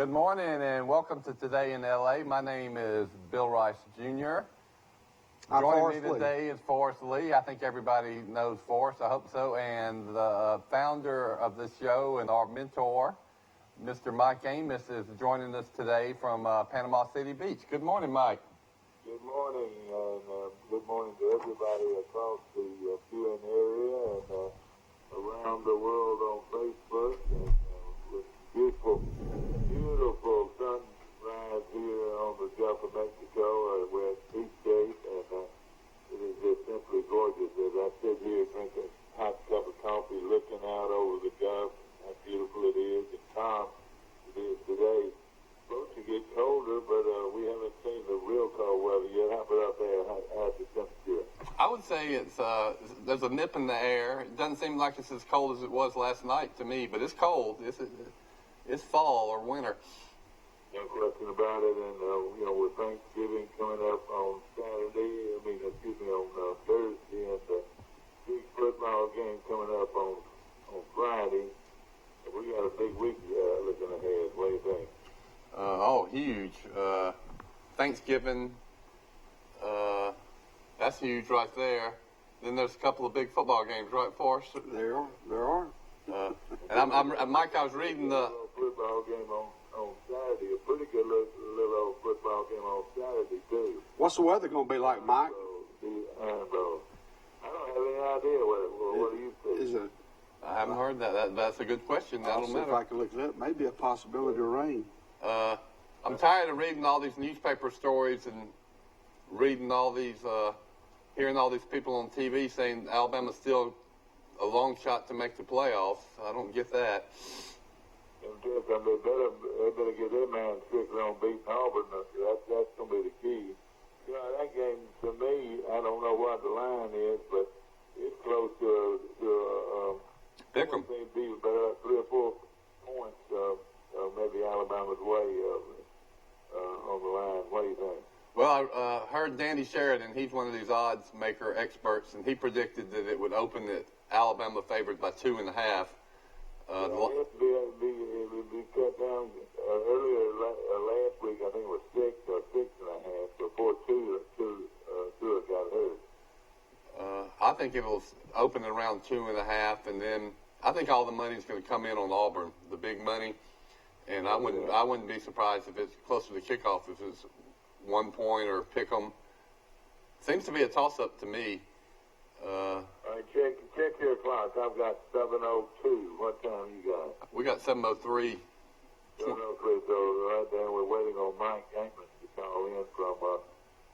Good morning and welcome to Today in LA. My name is Bill Rice Jr. Joining me today is Forrest Lee. I think everybody knows Forrest, I hope so, and the founder of this show and our mentor, Mr. Mike Amos, is joining us today from Panama City Beach. Good morning, Mike. Good morning, and good morning to everybody across the QN area and around the world on Facebook. And with beautiful sunrise here on the Gulf of Mexico. We're at Beachgate, and it is just simply gorgeous. As I sit here drinking a hot cup of coffee, looking out over the Gulf, how beautiful it is, and calm it is today. Supposed to get colder, but we haven't seen the real cold weather yet. How about up there? How's the temperature? I would say there's a nip in the air. It doesn't seem like it's as cold as it was last night to me, but it's cold. It's fall or winter. No question about it. And with Thanksgiving coming up on Thursday, and the big football game coming up on Friday. We got a big week looking ahead. What do you think? Huge. Thanksgiving, that's huge right there. Then there's a couple of big football games, right, Forrest? There are. And Mike, I was reading the football game on Saturday. A pretty good little old football game on Saturday too. What's the weather going to be like, Mike? I don't have any idea what do you think? Is it? I haven't heard that. That's a good question. I'll see if I can look it up. Maybe a possibility of rain. I'm tired of reading all these newspaper stories and reading all these, hearing all these people on TV saying Alabama's still a long shot to make the playoffs. I don't get that. They better get their man strictly on beating Auburn. That's going to be the key. That game, to me, I don't know what the line is, but it's close to pick 'em. They'd be about 3 or 4 points, maybe Alabama's way on the line. What do you think? Well, I heard Danny Sheridan. He's one of these odds maker experts, and he predicted that it would open at Alabama favored by 2.5. It would be cut down earlier last week. I think it was 6 or 6.5 before two got hurt. I think it will open at around 2.5, and then I think all the money's going to come in on Auburn, the big money. And I wouldn't be surprised if it's closer to kickoff if it's 1 point or pick 'em. Seems to be a toss-up to me. All right, check your clock. I've got 7:02. What time you got? We got 7:03. 7:03. So right there, we're waiting on Mike Amos to call in from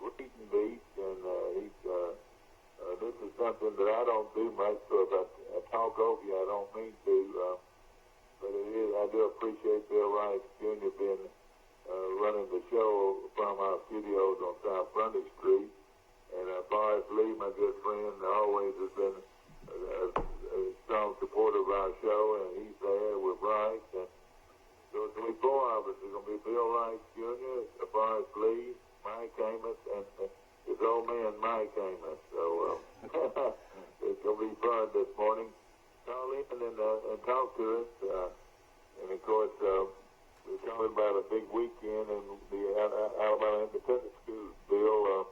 Wheaton Beach, and this is something that I don't do much. So if I talk over you, I don't mean to. But it is. I do appreciate Bill Rice Jr. being running the show from our studios on South Frontage Street. And Forrest Lee, my good friend, always has been a strong supporter of our show, and he's there with Rice. And so it's going to be 4 of us. It's going to be Bill Rice Jr., Forrest Lee, Mike Amos, and his old man Mike Amos. So it's going to be fun this morning. Call in and talk to us. And, of course, we're talking about a big weekend in the Alabama Independent School. Bill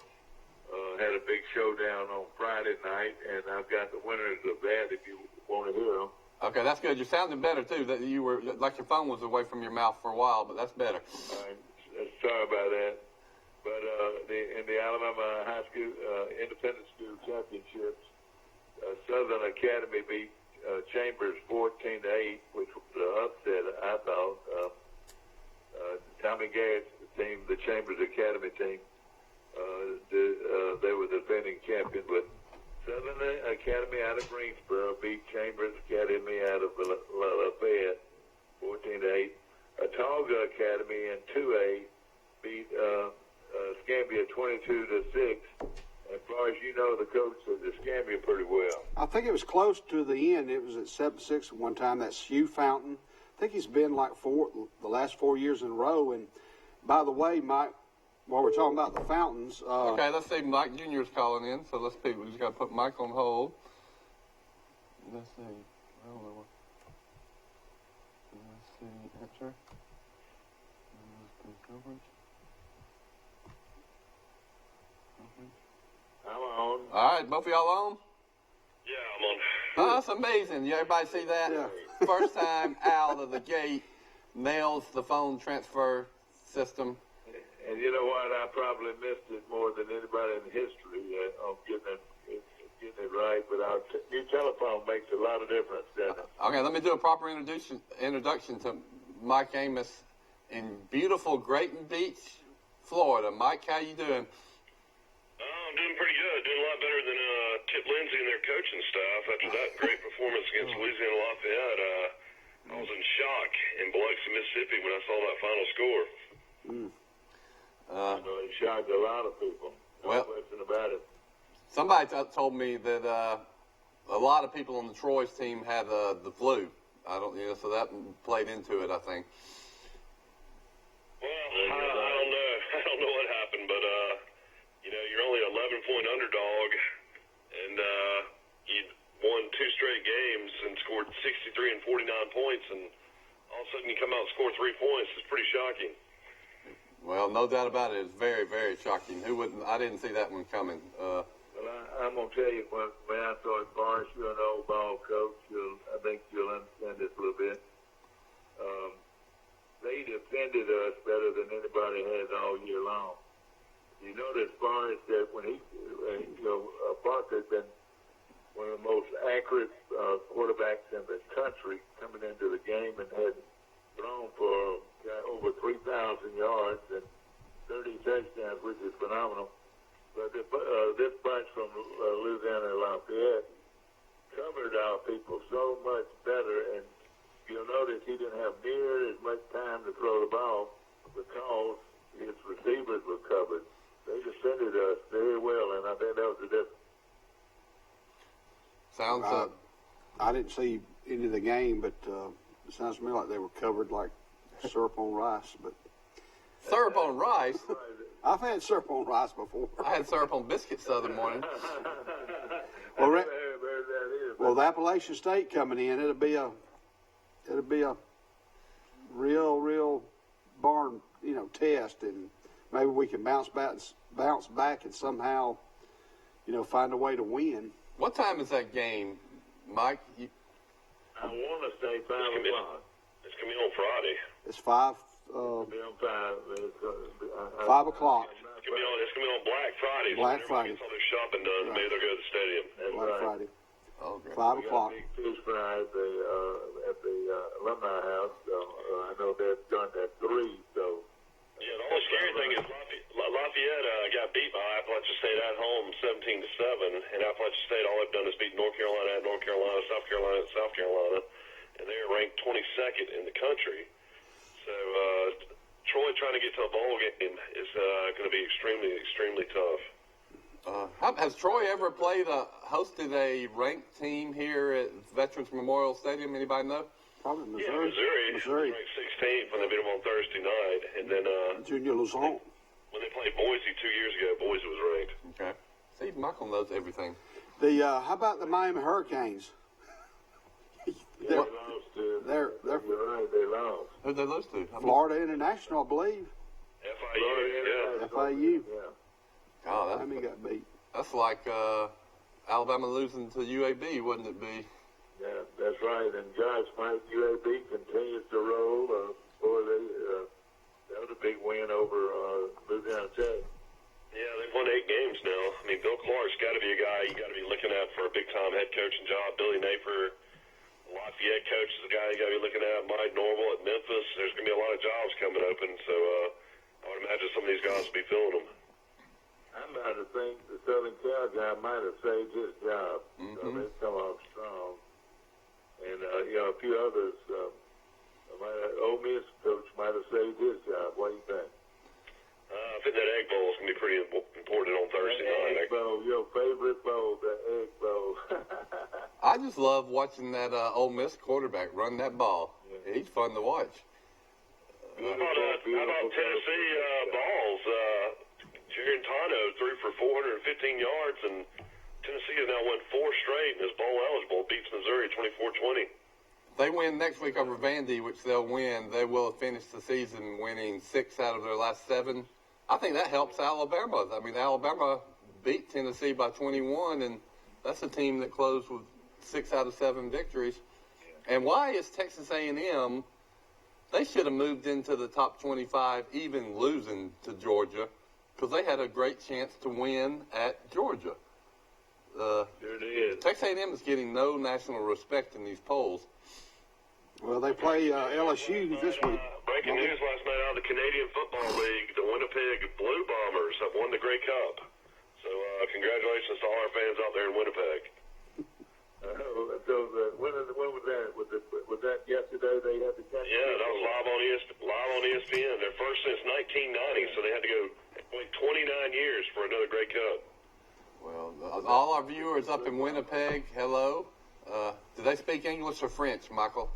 had a big showdown on Friday night, and I've got the winners of that if you want to hear them. Okay, that's good. You're sounding better, too. That you were like your phone was away from your mouth for a while, but that's better. Sorry about that. But in the Alabama High School Independent School Championships, Southern Academy beat Chambers 14-8, which was an upset, I thought. Tommy Garrett's team, the Chambers Academy team, they were the defending champion, but Southern Academy out of Greensboro beat Chambers Academy out of Lafayette 14-8. Atauga Academy in 2A beat Scambia 22-6. As far as you know, the coach of the Scambia pretty well. I think it was close to the end. It was at 7-6 at one time. That's Hugh Fountain. I think he's been like the last 4 years in a row. And by the way, Mike, while we're talking about the Fountains. Okay, let's see. Mike Jr. is calling in, so let's see. We just got to put Mike on hold. Let's see. I don't know what. Let's see. Answer. I'm on. All right, both of y'all on? Yeah, I'm on. Oh, that's amazing. You everybody see that? Yeah. First time out of the gate, nails the phone transfer system. And you know what? I probably missed it more than anybody in history on getting it right. But our new telephone makes a lot of difference, doesn't it? Okay, let me do a proper introduction to Mike Amos in beautiful Grayton Beach, Florida. Mike, how you doing? I'm doing pretty good. Doing a lot better than Tip Lindsay and their coaching staff after that great performance against Louisiana Lafayette. I was in shock in Biloxi, Mississippi when I saw that final score. I know it shocked a lot of people. No question about it. Somebody told me that a lot of people on the Troy's team had the flu. So that played into it, I think. Well, I don't know. I don't know what happened, but you're only 11-point underdog, and you won 2 straight games and scored 63 and 49 points, and all of a sudden you come out and score 3 points. It's pretty shocking. Well, no doubt about it. It's very, very shocking. Who wouldn't? I didn't see that one coming. Well, I'm going to tell you, when I thought Barnes, you're an old ball coach, I think you'll understand this a little bit. They defended us better than anybody has all year long. You notice Barnes that when Barker had been one of the most accurate quarterbacks in the country coming into the game and had thrown for over 3,000 yards and 30 touchdowns, which is phenomenal. But this bunch from Louisiana and Lafayette covered our people so much better, and you'll notice he didn't have near as much time to throw the ball because his receivers were covered. They defended us very well, and I think that was the difference. Sounds I didn't see any of the game, but it sounds to me like they were covered like syrup on rice. But syrup on rice. I've had syrup on rice before. I had syrup on biscuits the other morning. Well, the Appalachian State coming in, it'll be a real barn, test, and maybe we can bounce back and somehow, find a way to win. What time is that game, Mike? I want to say 5 o'clock. It's going to be on Friday. It's 5. It'll be on 5. 5 o'clock. It's going to be on Black Friday. Black so Friday. Gets all their shopping done. Right. Maybe they'll go to the stadium. That's Black right. Friday. Okay. 5 We got o'clock. a big fish fry at the alumni house. So, I know they've done at 3. So yeah, the only scary thing is Lafayette got beat by Appalachian State at home 17-7, and Appalachian State all they've done is beat North Carolina at North Carolina, South Carolina at South Carolina, and they are ranked 22nd in the country. So Troy trying to get to a bowl game is going to be extremely, extremely tough. Has Troy ever hosted a ranked team here at Veterans Memorial Stadium? Anybody know? Probably Missouri. Yeah, Missouri. Ranked 16th when they beat them on Thursday night, and then Junior Luzon. when they played Boise 2 years ago, Boise was ranked. Okay. See, Michael knows everything. How about the Miami Hurricanes? they lost to. They're You're right. They lost. Who'd they lose to? Florida International, I believe. FIU, FIU. Yeah. God, Miami got beat. that's like Alabama losing to UAB, wouldn't it be? Yeah, that's right. And Josh Mike UAB continues to roll. That was a big win over Louisiana Tech. Yeah, they've won 8 games now. I mean, Bill Clark's got to be a guy you got to be looking at for a big-time head coaching job. Billy Napier, Lafayette coach, is the guy you got to be looking at. Mike Normal at Memphis. There's going to be a lot of jobs coming open, so I would imagine some of these guys will be filling them. I'm about to think the Southern Cal guy might have saved his job. Mm-hmm. So they come off strong. And, a few others. Ole Miss coach might have saved his job. What do you think? I think that Egg Bowl is going to be pretty important on Thursday night. Egg Bowl, your favorite bowl, the Egg Bowl. I just love watching that Ole Miss quarterback run that ball. Yeah. He's fun to watch. How about Tennessee balls? Jaron Tano threw for 415 yards, and Tennessee has now won 4 straight and is bowl eligible. Beats Missouri 24-20. they win next week over Vandy, which they'll win, they will have finished the season winning 6 out of their last 7. I think that helps Alabama. I mean, Alabama beat Tennessee by 21, and that's a team that closed with 6 out of 7 victories. And why is Texas A&M? They should have moved into the top 25, even losing to Georgia, because they had a great chance to win at Georgia. Sure did. Texas A&M is getting no national respect in these polls. Well, they play LSU this week. Breaking news last night out of the Canadian Football League, the Winnipeg Blue Bombers have won the Grey Cup. So congratulations to all our fans out there in Winnipeg. When was that? Was that yesterday? They had the championship? Yeah, that was live on ESPN. They're first since 1990, so they had to go wait 29 years for another Grey Cup. Well, all our viewers up in Winnipeg, hello. Do they speak English or French, Michael?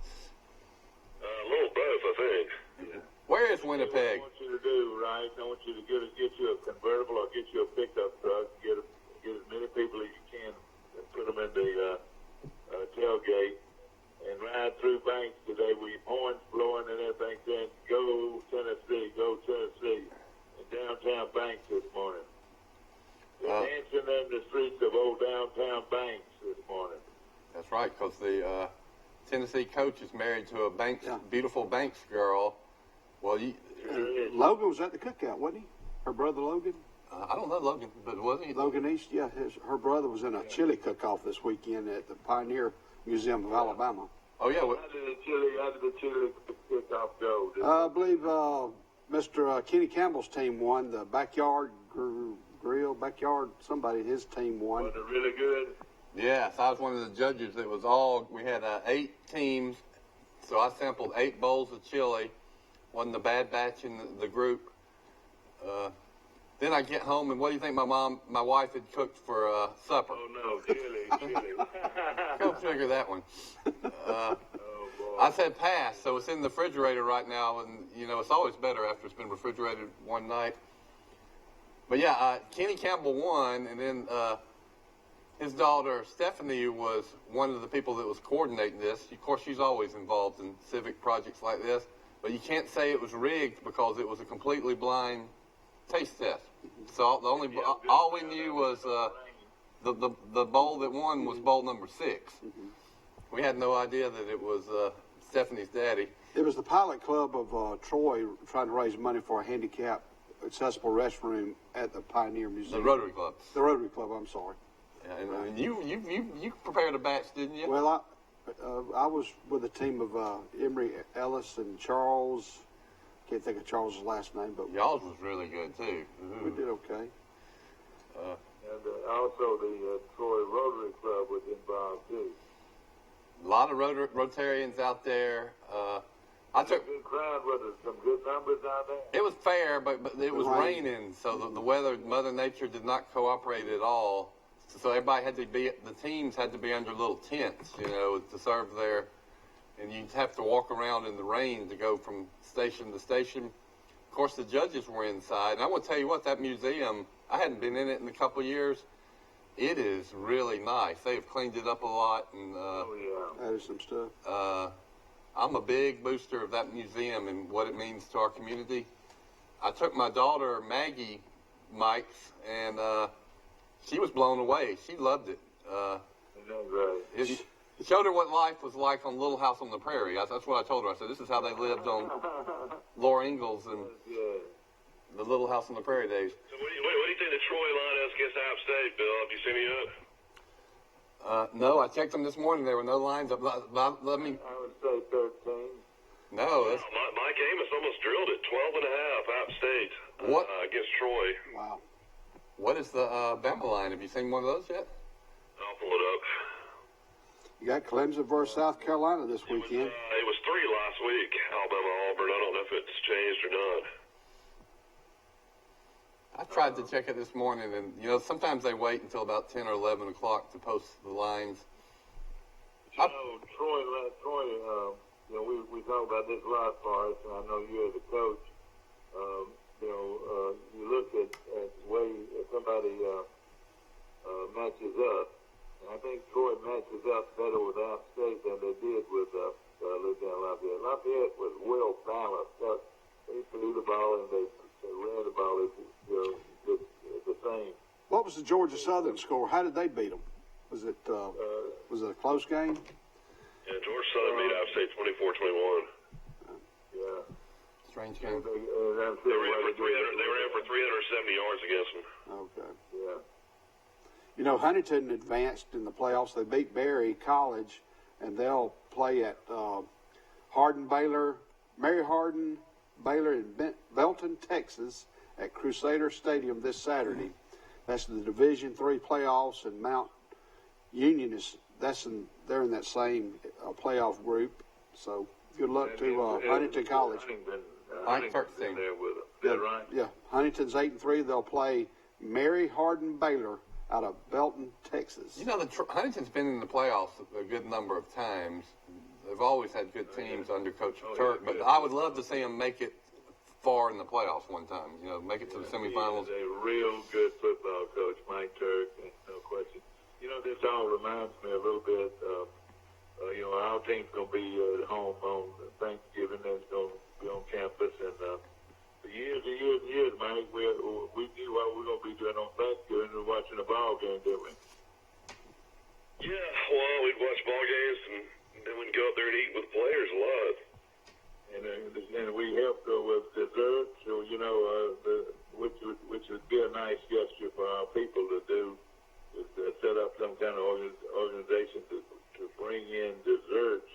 A little both, I think. Yeah. Where is Winnipeg? What I want you to do, right? I want you to get you a convertible or get you a pickup truck. Get as many people as you can. And put them in the tailgate and ride through Banks today with your horns blowing and everything saying, "Go Tennessee, go Tennessee," in downtown Banks this morning. They're dancing in the streets of old downtown Banks this morning. That's right, because the Tennessee coach is married to a beautiful Banks girl. Well, Logan was at the cookout, wasn't he? Her brother Logan? I don't know Logan, but wasn't he? Logan East, yeah. Her brother was in a chili cook-off this weekend at the Pioneer Museum of Alabama. Oh, yeah. How did the chili cook-off go? I believe Mr. Kenny Campbell's team won. The Backyard Backyard, somebody, his team won. Was it really good? Yes, I was one of the judges. It was we had 8 teams, so I sampled 8 bowls of chili. Wasn't the bad batch in the group. Then I get home, and what do you think my wife had cooked for supper? Oh, no, chili. Go figure that one. Oh, boy. I said pass, so it's in the refrigerator right now, and, it's always better after it's been refrigerated one night. But, yeah, Kenny Campbell won, and then his daughter, Stephanie, was one of the people that was coordinating this. Of course, she's always involved in civic projects like this, but you can't say it was rigged because it was a completely blind taste test. So all we knew was the bowl that won was bowl number 6. We had no idea that it was Stephanie's daddy. It was the Pilot Club of Troy trying to raise money for a handicap accessible restroom at the Pioneer Museum. The Rotary Club. The Rotary Club, I'm sorry. Yeah, and you prepared a batch, didn't you? Well, I was with a team of Emery Ellis and Charles. Can't think of Charles' last name, but Y'all's was really good too. we did okay. And also the Troy Rotary Club was involved too. A lot of Rotarians out there. I took. Good crowd, was it? Some good numbers out there. It was fair, but it was raining, so the weather, Mother Nature did not cooperate at all. So everybody had to the teams had to be under little tents, to serve there. And you'd have to walk around in the rain to go from station to station. Of course, the judges were inside. And I want to tell you what, that museum, I hadn't been in it in a couple of years. It is really nice. They have cleaned it up a lot. And Yeah. Added some stuff. I'm a big booster of that museum and what it means to our community. I took my daughter, Maggie Mikes, and she was blown away. She loved it. Great. It showed her what life was like on Little House on the Prairie. That's what I told her. I said, this is how they lived on Laura Ingalls and the Little House on the Prairie days. So what do you think the Troy line is against App State, Bill? Have you seen me up? No, I checked them this morning. There were no lines up. Let me. I would say 13. No, that's, Mike Amos almost drilled it, 12.5 App State What? Against Troy. Wow. what is the Bama line? Have you seen one of those yet? I'll pull it up. You got Clemson versus South Carolina this weekend. It was 3 last week, Alabama Auburn. I don't know if it's changed or not. I tried to check it this morning, and sometimes they wait until about 10 or 11 o'clock to post the lines. Troy, we talk about this a lot, Forrest, and I know you as a coach, you look at the way somebody matches up. And I think Troy matches up better with App State than they did with lived down Lafayette. Lafayette was well balanced. They threw the ball and they ran the ball. Just the same. What was the Georgia Southern score? How did they beat them? Was it a close game? Yeah, Georgia Southern beat App State 24-21. Yeah. Strange game. They were in for 370 yards against them. Okay. Yeah. You know, Huntington advanced in the playoffs. They beat Berry College, and they'll play at Mary Hardin Baylor in Belton, Texas, at Crusader Stadium this Saturday. That's the Division III playoffs, and Mount Union they're in that same playoff group. So good luck to Huntington College. Huntington's in there with them. Is that right? Yeah, Huntington's 8-3. They'll play Mary Hardin Baylor out of Belton, Texas. You know, Huntington's been in the playoffs a good number of times. They've always had good teams under Coach Turk, but I would love to see them make it far in the playoffs one time. You know, make it to the semifinals. He is a real good football coach, Mike Turk, no question. You know, this all reminds me a little bit of, our team's going to be at home on Thanksgiving. That's going to be on campus. And for years and years and years, Mike, we knew what we were going to be doing on Thanksgiving. We were watching a ball game, didn't we? Yeah, well, we'd watch ball games and then we'd go up there and eat with players a lot. And we helped with desserts, which would be a nice gesture for our people to do, is to set up some kind of organization to bring in desserts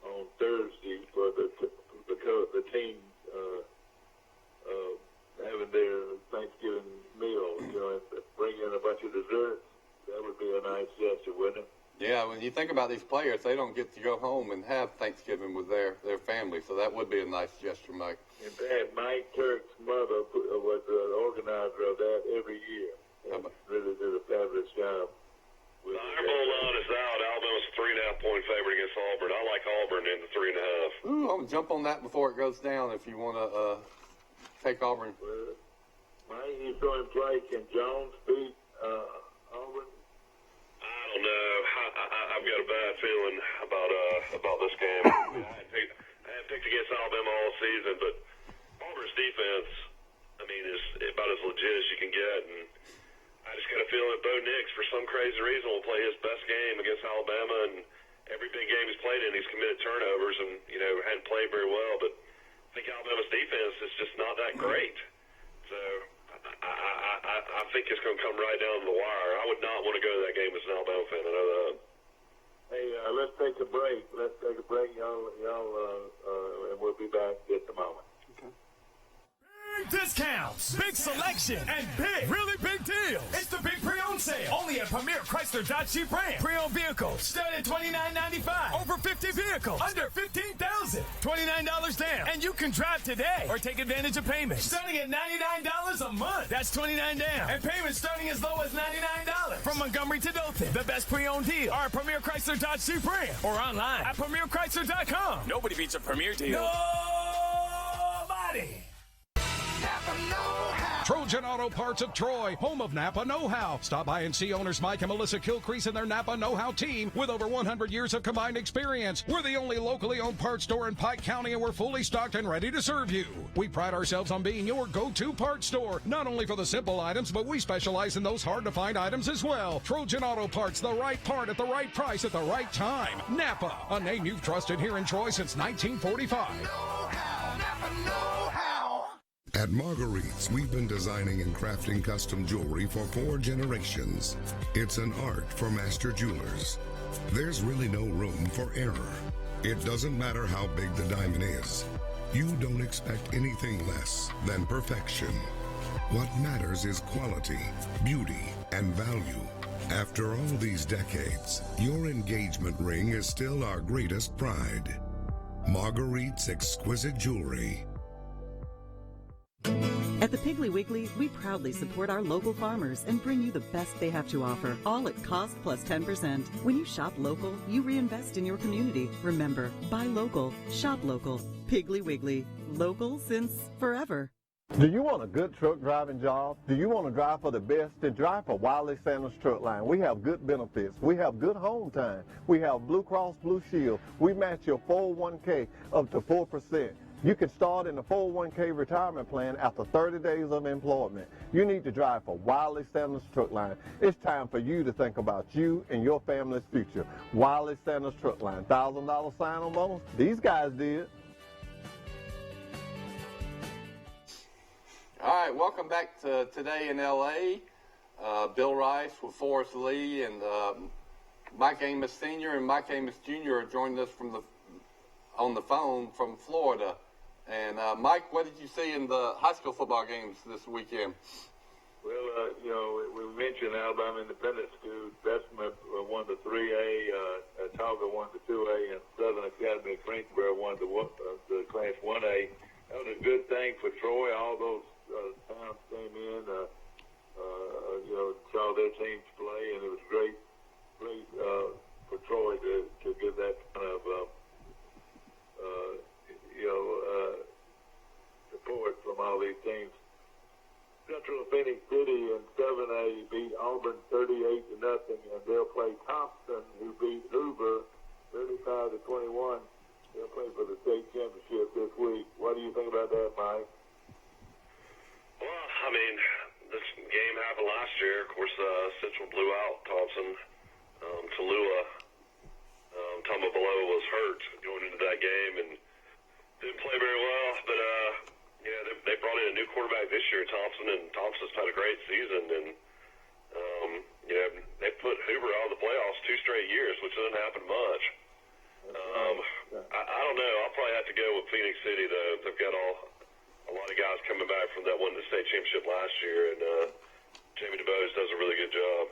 on Thursday for the team having their Thanksgiving meal. And bring in a bunch of desserts. That would be a nice gesture, wouldn't it? Yeah, when you think about these players, they don't get to go home and have Thanksgiving with their family, so that would be a nice gesture, Mike. In fact, Mike Turk's mother was the organizer of that every year. And really did a fabulous job. The Iron Bowl line is out. Alabama's a 3.5-point favorite against Auburn. I like Auburn in the 3.5. Ooh, I'm going to jump on that before it goes down if you want to take Auburn. Well, Mike, you saw him play. Can Jones beat Auburn? I don't know. I've got a bad feeling about this game. I had picked against Alabama all season, but Auburn's defense, is about as legit as you can get. And I just got a feeling that Bo Nix, for some crazy reason, will play his best game against Alabama. And every big game he's played in, he's committed turnovers and hadn't played very well. But I think Alabama's defense is just not that great. So I think it's going to come right down to the wire. I would not want to go to that game as an Alabama fan. I know that. Hey, let's take a break. Y'all, and we'll be back in a moment. Big discounts, big selection, and really big deals. It's the Big Pre-Owned Sale. Only at Premier Chrysler Dodge Jeep Ram. Pre-owned vehicles start at $29.95. Over 50 vehicles under $15,000. $29 down. And you can drive today or take advantage of payments starting at $99 a month. That's $29 down. And payments starting as low as $99. From Montgomery to Dothan. The best pre-owned deal are at Premier Chrysler Dodge Jeep Ram. Or online at PremierChrysler.com. Nobody beats a Premier deal. Nobody. Trojan Auto Parts of Troy, home of Napa Know-How. Stop by and see owners Mike and Melissa Kilcrease and their Napa Know-How team with over 100 years of combined experience. We're the only locally owned parts store in Pike County, and we're fully stocked and ready to serve you. We pride ourselves on being your go-to parts store, not only for the simple items, but we specialize in those hard-to-find items as well. Trojan Auto Parts, the right part at the right price at the right time. Napa, a name you've trusted here in Troy since 1945. Napa Know-How. At Marguerite's, we've been designing and crafting custom jewelry for 4 generations. It's an art for master jewelers. There's really no room for error. It doesn't matter how big the diamond is. You don't expect anything less than perfection. What matters is quality, beauty, and value. After all these decades, your engagement ring is still our greatest pride. Marguerite's exquisite jewelry. At the Piggly Wiggly, we proudly support our local farmers and bring you the best they have to offer, all at cost plus 10%. When you shop local, you reinvest in your community. Remember, buy local, shop local. Piggly Wiggly, local since forever. Do you want a good truck driving job? Do you want to drive for the best? Then drive for Wiley Sanders Truck Line. We have good benefits. We have good home time. We have Blue Cross Blue Shield. We match your 401k up to 4%. You can start in the 401k retirement plan after 30 days of employment. You need to drive for Wiley Sanders Truck Line. It's time for you to think about you and your family's future. Wiley Sanders Truck Line. $1,000 sign-on bonus? These guys did. All right, welcome back to Today in L.A. Bill Rice with Forrest Lee and Mike Amos Sr. and Mike Amos Jr. are joining us on the phone from Florida. And Mike, what did you see in the high school football games this weekend? Well, we mentioned Alabama Independent School. Bessemer won the 3A, Talga won the 2A, and Southern Academy of Greensboro won the Class 1A. That was a good thing for Troy. All those towns came in, saw their teams play, and it was great for Troy to get that kind of support from all these teams. Central Phoenix City in 7A beat Auburn 38-0, and they'll play Thompson, who beat Hoover 35-21. They'll play for the state championship this week. What do you think about that, Mike? Well, I mean, this game happened last year. Of course, Central blew out Thompson. Tallulah, Tomabaloa was hurt going into that game and didn't play very well. But, they brought in a new quarterback this year, Thompson, and Thompson's had a great season. And, they put Hoover out of the playoffs 2 straight years, which doesn't happen much. I don't know. I'll probably have to go with Phoenix City, though. They've got a lot of guys coming back from that won the state championship last year, and Jamie DeBose does a really good job.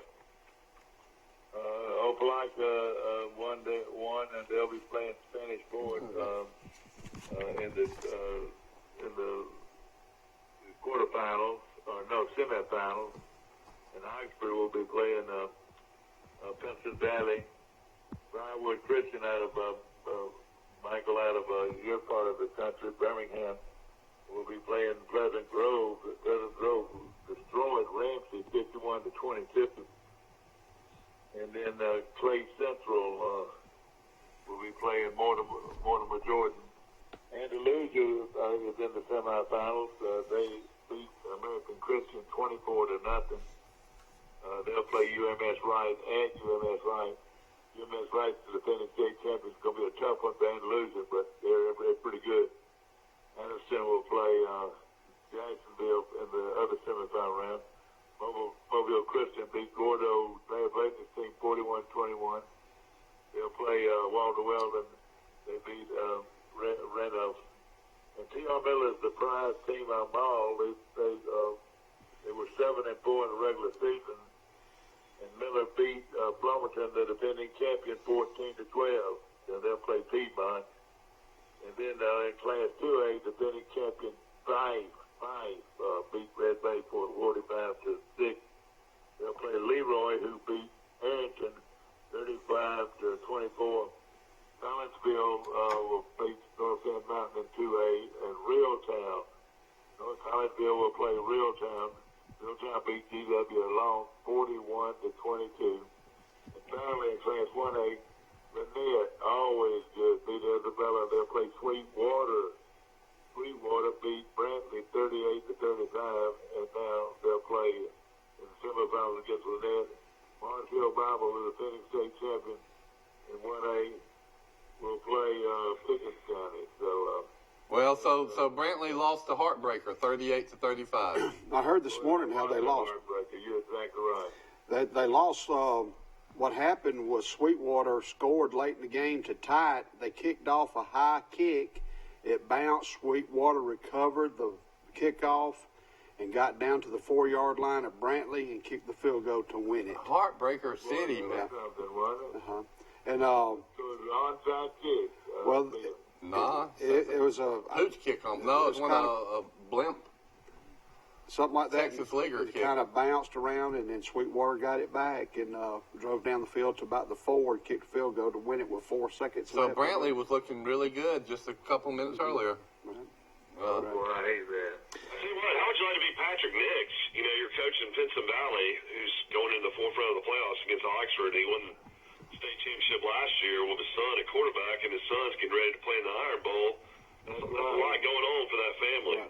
Opelika won, and they'll be playing Spanish Fort in the quarterfinals, semifinals. And Oxford will be playing Penson Valley. Briarwood Christian out of Michael, out of your part of the country, Birmingham, will be playing Pleasant Grove. Pleasant Grove destroyed Ramsey 51-22. And then Clay Central will be playing Mortimer Jordan. Andalusia is in the semifinals. They beat American Christian 24-0. They'll play UMS Wright at UMS Wright. UMS Wright's the defending state champions. It's going to be a tough one for Andalusia, but they're pretty good. Anderson will play Jacksonville in the other semifinal round. Mobile Christian beat Gordo, Mayor Blakeney's team 41-21. They'll play Walter Weldon. They beat Randolph. And T.R. Miller is the prize team on ball. They were 7-4 in the regular season. And Miller beat Bloomington, the defending champion, 14-12. And they'll play Piedmont. And then in Class 2A, defending champion Five beat Red Bay for 45-6. They'll play Leroy, who beat Arrington 35-24. Collinsville will beat North End Mountain in 2A, and Reeltown. North Collinsville will play Reeltown. Reeltown beat GW Long 41-22. And finally, in Class 1A, Lynette, always good, beat Isabella. They'll play Sweetwater. Sweetwater beat Brantley 38-35, and now they'll play in the semifinals against Lynette. Martinsville Bible, who is the defending state champion in 1A, will play Pickens County. So Brantley lost the heartbreaker, 38-35. I heard this morning how they lost. You're exactly right. They lost. What happened was Sweetwater scored late in the game to tie it. They kicked off a high kick. It bounced. Sweetwater recovered the kickoff and got down to the 4-yard line of Brantley and kicked the field goal to win it. Heartbreaker City, man. And so it was an onside kick. Well, nah, it was a hooch kick on. No, it's one of a blimp. Something like that. Texas Leaguer it kick. kind of bounced around, and then Sweetwater got it back and drove down the field to about the 4 and kicked the field goal to win it with 4 seconds left. So Brantley was looking really good just a couple minutes earlier. I hate that. See what? Patrick Nix, you're coaching Vincent Valley, who's going in the forefront of the playoffs against Oxford. He won the state championship last year with his son at quarterback, and his son's getting ready to play in the Iron Bowl. That's a lot going on for that family.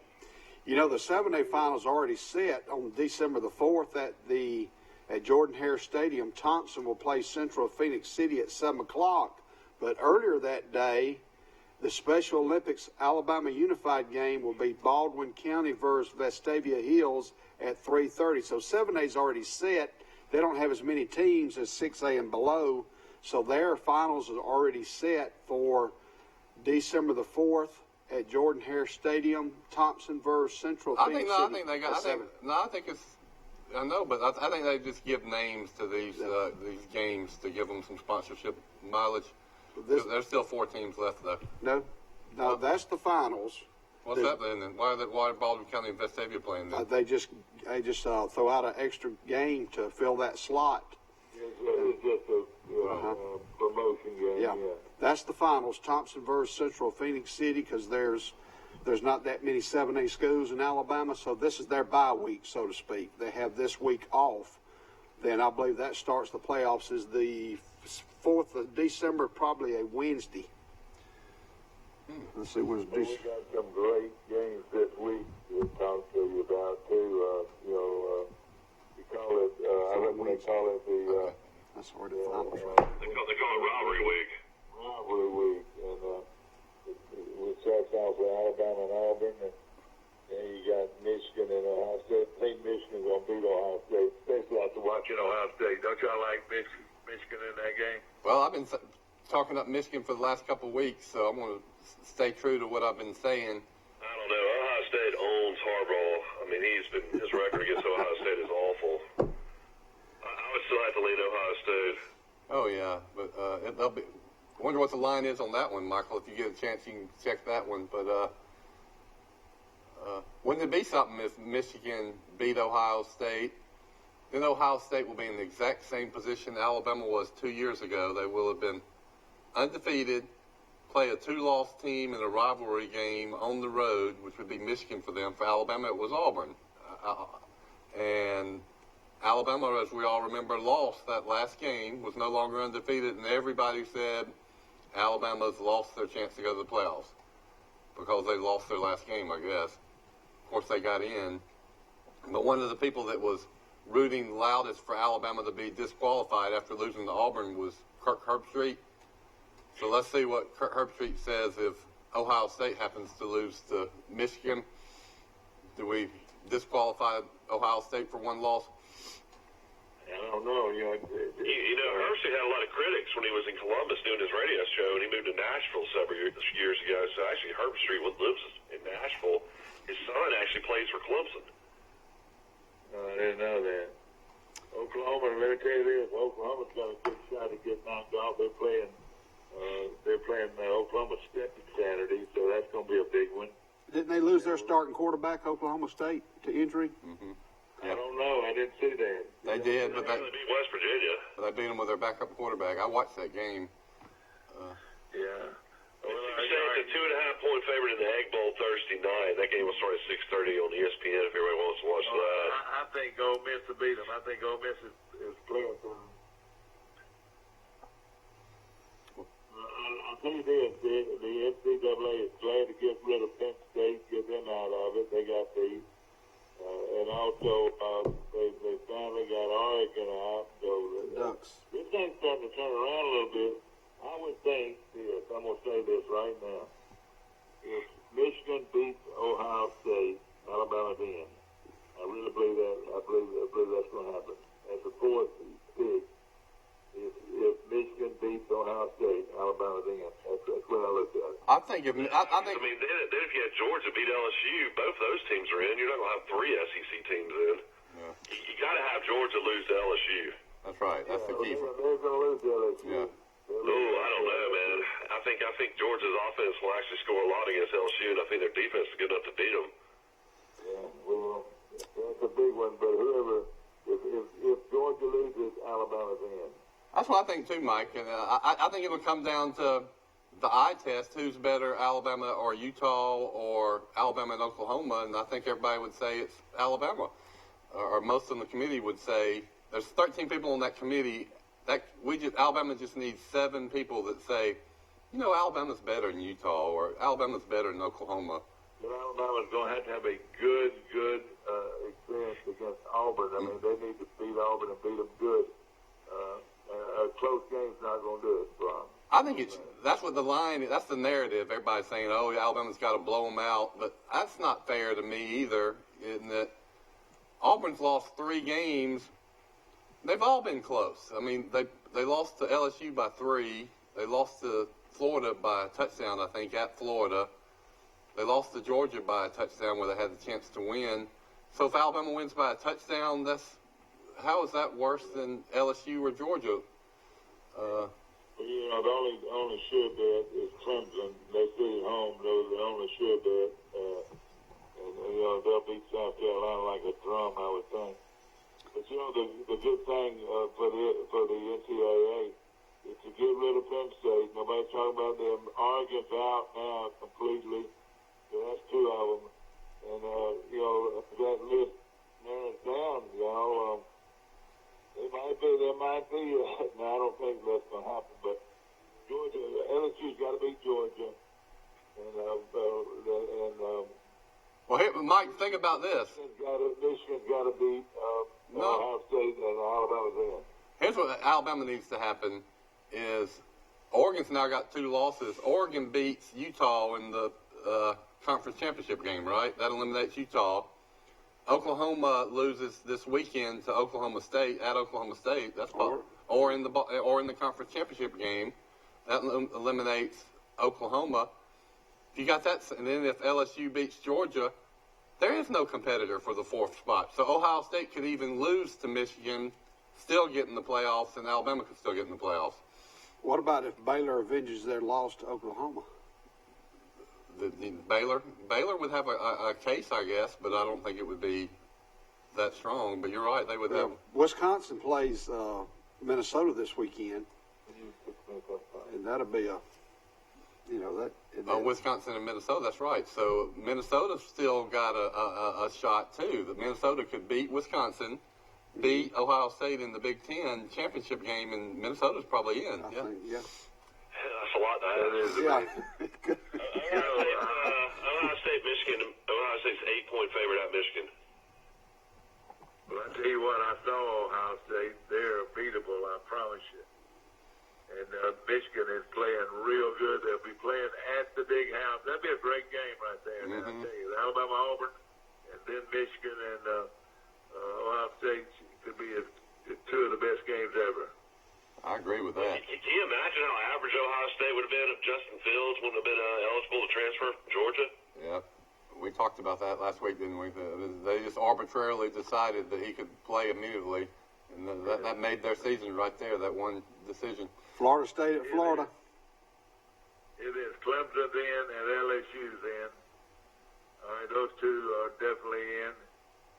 Yeah. The 7A finals already set on December the 4th at Jordan-Hare Stadium. Thompson will play Central Phoenix City at 7 o'clock. But earlier that day, the Special Olympics Alabama Unified game will be Baldwin County versus Vestavia Hills at 3:30. So 7A is already set. They don't have as many teams as 6A and below. So their finals are already set for December the 4th at Jordan-Hare Stadium. Thompson versus Central Phoenix City. I think they just give names to these games to give them some sponsorship mileage. There's still 4 teams left, though. No, that's the finals. What's that then? Why are Baldwin County and Vestavia playing then? They just throw out an extra game to fill that slot. It's just a promotion game. Yeah, that's the finals. Thompson versus Central Phoenix City, because there's not that many 7A schools in Alabama, so this is their bye week, so to speak. They have this week off. Then I believe that starts the playoffs is the 4th of December, probably a Wednesday. Let's see, where's we got some great games this week to talk to you about, too. We call it, I reckon they call it the... That's already finals. They call it Rivalry Week. Rivalry Week. And we starts off with Alabama and Auburn. And then you got Michigan and Ohio State. I think Michigan's going to beat Ohio State, especially after watching Ohio State. Don't y'all like Michigan in that game? Well, I've been talking up Michigan for the last couple of weeks, so I'm going to stay true to what I've been saying. I don't know. Ohio State owns Harbaugh. I mean, his record against Ohio State is awful. I would still have to lean Ohio State. Oh yeah, but they'll be. I wonder what the line is on that one, Michael. If you get a chance, you can check that one. But wouldn't it be something if Michigan beat Ohio State? Then Ohio State will be in the exact same position Alabama was 2 years ago. They will have been undefeated, play a 2-loss team in a rivalry game on the road, which would be Michigan for them. For Alabama, it was Auburn. And Alabama, as we all remember, lost that last game, was no longer undefeated, and everybody said Alabama's lost their chance to go to the playoffs because they lost their last game, I guess. Of course, they got in. But one of the people that was rooting loudest for Alabama to be disqualified after losing to Auburn was Kirk Herbstreit. So let's see what Kirk Herbstreit says if Ohio State happens to lose to Michigan. Do we disqualify Ohio State for one loss? I don't know. Herbstreit had a lot of critics when he was in Columbus doing his radio show, and he moved to Nashville several years ago. So actually, Herbstreit lives in Nashville. His son actually plays for Clemson. I didn't know that. Oklahoma, let me tell you this, Oklahoma's got a good shot to get knocked off. They're playing Oklahoma State Saturday, so that's going to be a big one. Didn't they lose their starting quarterback, Oklahoma State, to injury? Mm-hmm. I don't know. I didn't see that. They did, but they beat West Virginia. But they beat them with their backup quarterback. I watched that game. Yeah. It's a 2.5-point favorite in the Egg Bowl Thursday night. That game will start at 6:30 on ESPN if everybody wants to watch that. I think Ole Miss will beat them. I think Ole Miss is playing for them. I'll tell you this, the NCAA is glad to get rid of Penn State, get them out of it. They got these. And also, they finally got Oregon out. So Ducks. This thing's starting to turn around a little bit. I would think this. I'm going to say this right now. If Michigan beats Ohio State, Alabama's in. I really believe that. I believe that's going to happen. As a fourth pick, if Michigan beats Ohio State, Alabama's in. That's what I look at it. I think then if you had Georgia beat LSU, both those teams are in. You're not going to have 3 SEC teams in. Yeah. You got to have Georgia lose to LSU. That's right. That's the key. They're going to lose to LSU. Yeah. Oh, I don't know, man. I think Georgia's offense will actually score a lot against LSU, and I think their defense is good enough to beat them. Yeah, well, that's a big one. But if Georgia loses, Alabama's in. That's what I think too, Mike. And I think it'll come down to the eye test, who's better, Alabama or Utah or Alabama and Oklahoma, and I think everybody would say it's Alabama, or most of the committee would say there's 13 people on that committee. Alabama just needs 7 people that say, you know, Alabama's better than Utah or Alabama's better than Oklahoma. But Alabama's going to have a good experience against Auburn. I mean, they need to beat Auburn and beat them good. A close game's not going to do it for them. I think that's what that's the narrative. Everybody's saying, oh, Alabama's got to blow them out. But that's not fair to me either, in that Auburn's lost 3 games. They've all been close. I mean, they lost to LSU by 3. They lost to Florida by a touchdown, I think, at Florida. They lost to Georgia by a touchdown where they had the chance to win. So if Alabama wins by a touchdown, how is that worse than LSU or Georgia? You know, the only sure bet is Clemson. They sit at home. They're the only sure bet. And you know, they'll beat South Carolina like a drum, I would think. But you know, the good thing for the NCAA is to get rid of Penn State. Nobody's talking about them. Oregon's out now completely. So that's 2 of them. And, you know, that list narrows down, you know. There might be. No, I don't think that's going to happen. But Georgia, LSU's got to beat Georgia. Well, here, Mike, think about this. Michigan's got to beat Ohio State, and Alabama's in. Here's what Alabama needs to happen is Oregon's now got 2 losses. Oregon beats Utah in the conference championship game, right? That eliminates Utah. Oklahoma loses this weekend to Oklahoma State at Oklahoma State. That's or in the conference championship game, that eliminates Oklahoma. If you got that, and then if LSU beats Georgia, there is no competitor for the 4th spot. So Ohio State could even lose to Michigan, still get in the playoffs, and Alabama could still get in the playoffs. What about if Baylor avenges their loss to Oklahoma? Baylor would have a case, I guess, but I don't think it would be that strong. But you're right, they would have. Wisconsin plays Minnesota this weekend, and that'll be Wisconsin and Minnesota. That's right. So Minnesota's still got a shot too. That Minnesota could beat Wisconsin, beat Ohio State in the Big Ten championship game, and Minnesota's probably in. I think, yeah. That's a lot to have. Yeah. Ohio State, Michigan. Ohio State's 8-point favorite at Michigan. Well, I tell you what, I saw Ohio State. They're beatable, I promise you. And Michigan is playing real good. They'll be playing at the Big House. That'd be a great game right there. Mm-hmm. I'll tell you, Alabama, Auburn, and then Michigan and Ohio State could be 2 of the best games ever. I agree with that. Can you imagine how average Ohio State would have been if Justin Fields wouldn't have been eligible to transfer from Georgia? Yeah. We talked about that last week, didn't we? They just arbitrarily decided that he could play immediately, and that made their season right there, that one decision. Florida State at Florida. It is. Clemson's in and LSU's in. All right, those 2 are definitely in.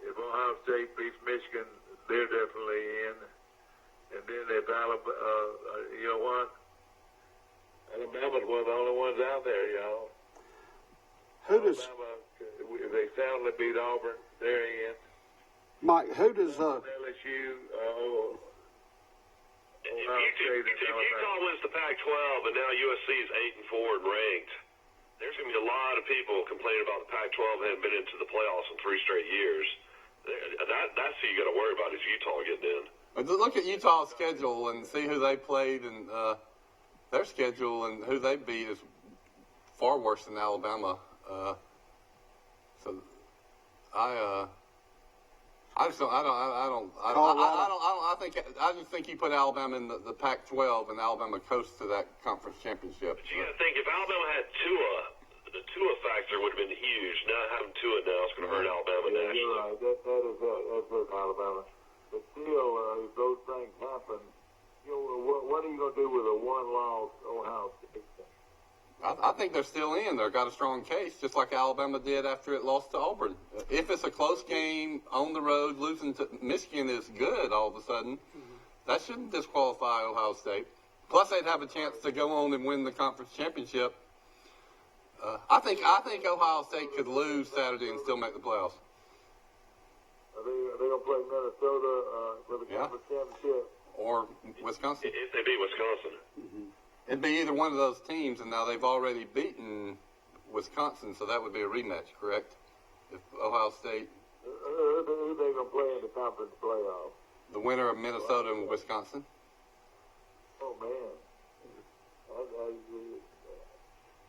If Ohio State beats Michigan, they're definitely in. And then if Alabama, you know what? Alabama's one of the only ones out there, y'all. Alabama, if they soundly beat Auburn, they're in. Mike, who does LSU? If Utah wins the Pac-12 and now USC is 8-4 and ranked, there's going to be a lot of people complaining about the Pac-12 hadn't been into the playoffs in 3 straight years. That's who you got to worry about is Utah getting in. Look at Utah's schedule and see who they played, and their schedule and who they beat is far worse than Alabama. I just think you put Alabama in the Pac-12 and Alabama coasts to that conference championship. But you got to think, if Alabama had Tua, the Tua factor would have been huge. Not having Tua now is going to hurt Alabama nationally. You're right. That hurt Alabama. But still, if those things happen, you know, what are you going to do with a one-loss Ohio State? I think they're still in. They've got a strong case, just like Alabama did after it lost to Auburn. If it's a close game on the road, losing to Michigan is good all of a sudden. That shouldn't disqualify Ohio State. Plus, they'd have a chance to go on and win the conference championship. I think Ohio State could lose Saturday and still make the playoffs. Are they going to play Minnesota for the conference championship? Or Wisconsin. If they beat Wisconsin. Mm-hmm. It'd be either one of those teams, and now they've already beaten Wisconsin, so that would be a rematch, correct? If Ohio State... Who are they going to play in the conference playoffs? The winner of Minnesota and Wisconsin. Oh, man.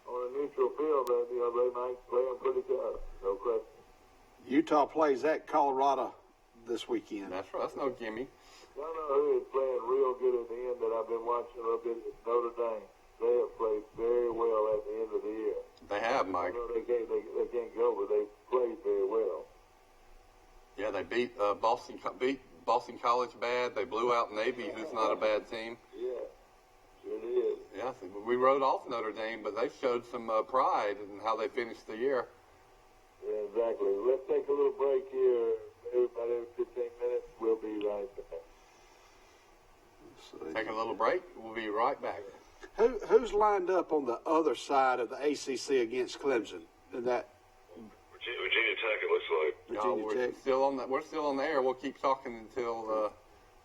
On a neutral field, they might play them pretty tough. No question. Utah plays at Colorado this weekend. That's right. That's no gimme. I don't know who is playing real good at the end that I've been watching a little bit at Notre Dame. They have played very well at the end of the year. They have, Mike. I know they can't go, but they played very well. Yeah, they beat Boston College bad. They blew out Navy, who's not a bad team. Yeah, sure did. Yeah, we wrote off Notre Dame, but they showed some pride in how they finished the year. Yeah, exactly. Let's take a little break here. About every 15 minutes, we'll be right back. Take a little break. We'll be right back. Who's lined up on the other side of the ACC against Clemson? In that Virginia Tech, it looks like. We're Tech? still on that. We're still on the air. We'll keep talking until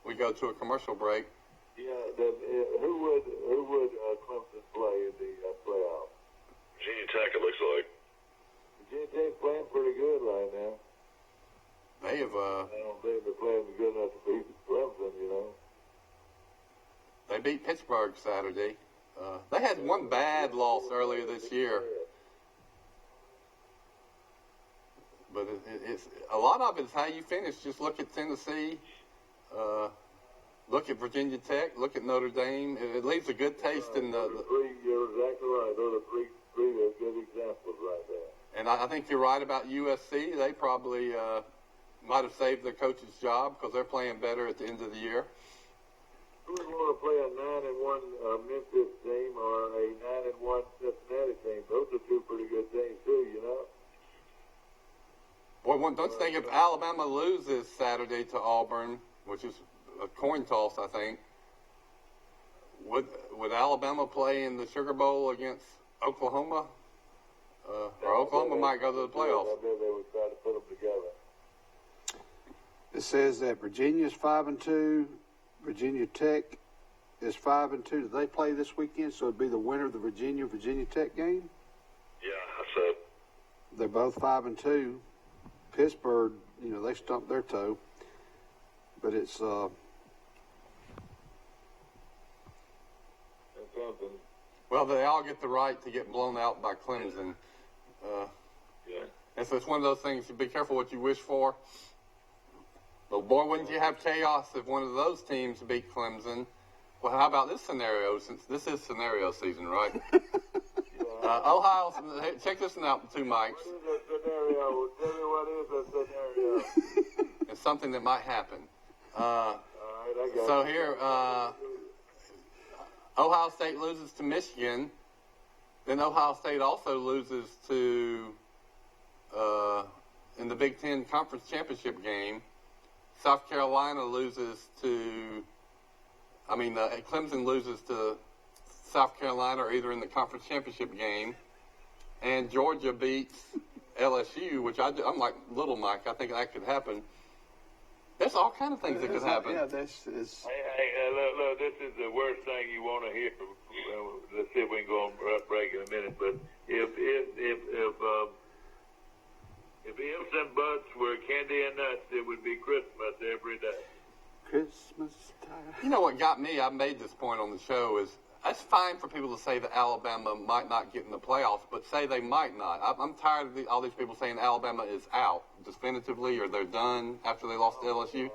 we go to a commercial break. Yeah, who would Clemson play in the playoffs? Virginia Tech, it looks like. Virginia Tech's playing pretty good right now. They have. I don't think they're playing good enough to beat Clemson, you know. They beat Pittsburgh Saturday. They had one bad loss earlier this year. But it's a lot of it is how you finish. Just look at Tennessee, look at Virginia Tech, look at Notre Dame. It leaves a good taste in the You're exactly right. Those are three good examples right there. And I think you're right about USC. They probably might have saved their coach's job because they're playing better at the end of the year. Who would want to play a 9-1 Memphis team or a 9-1 Cincinnati team? Those are two pretty good teams too, you know. Boy, don't you think if Alabama loses Saturday to Auburn, which is a coin toss, I think, would Alabama play in the Sugar Bowl against Oklahoma? Or Oklahoma might go to the playoffs. I bet they would try to put them together. it says that Virginia's 5-2. Virginia Tech is 5-2. Do they play this weekend? So it'd be the winner of the Virginia Tech game. Yeah, I said. They're both 5-2. Pittsburgh, they stumped their toe, but it's something. Well, they all get the right to get blown out by Clemson. Yeah. And so it's one of those things. You be careful what you wish for. But boy, wouldn't you have chaos if one of those teams beat Clemson? Well, how about this scenario? Since this is scenario season, right? Ohio. Check this one out, too, Mike. What is a scenario? Tell me what is a scenario. It's something that might happen. All right, I got So it. here, Ohio State loses to Michigan. Then Ohio State also loses to in the Big Ten Conference Championship game. South Carolina loses to, Clemson loses to South Carolina, or either in the Conference Championship game. And Georgia beats LSU, which I'm like Little Mike. I think that could happen. There's all kind of things that could happen. Yeah, this is. Hey, look, this is the worst thing you want to hear. Let's see if we can go on break in a minute. But if ifs and buts were candy and nuts, it would be Christmas every day. Christmas time. You know what got me? I made this point on the show is that's fine for people to say that Alabama might not get in the playoffs, but say they might not. I'm tired of all these people saying Alabama is out definitively or they're done after they lost to LSU.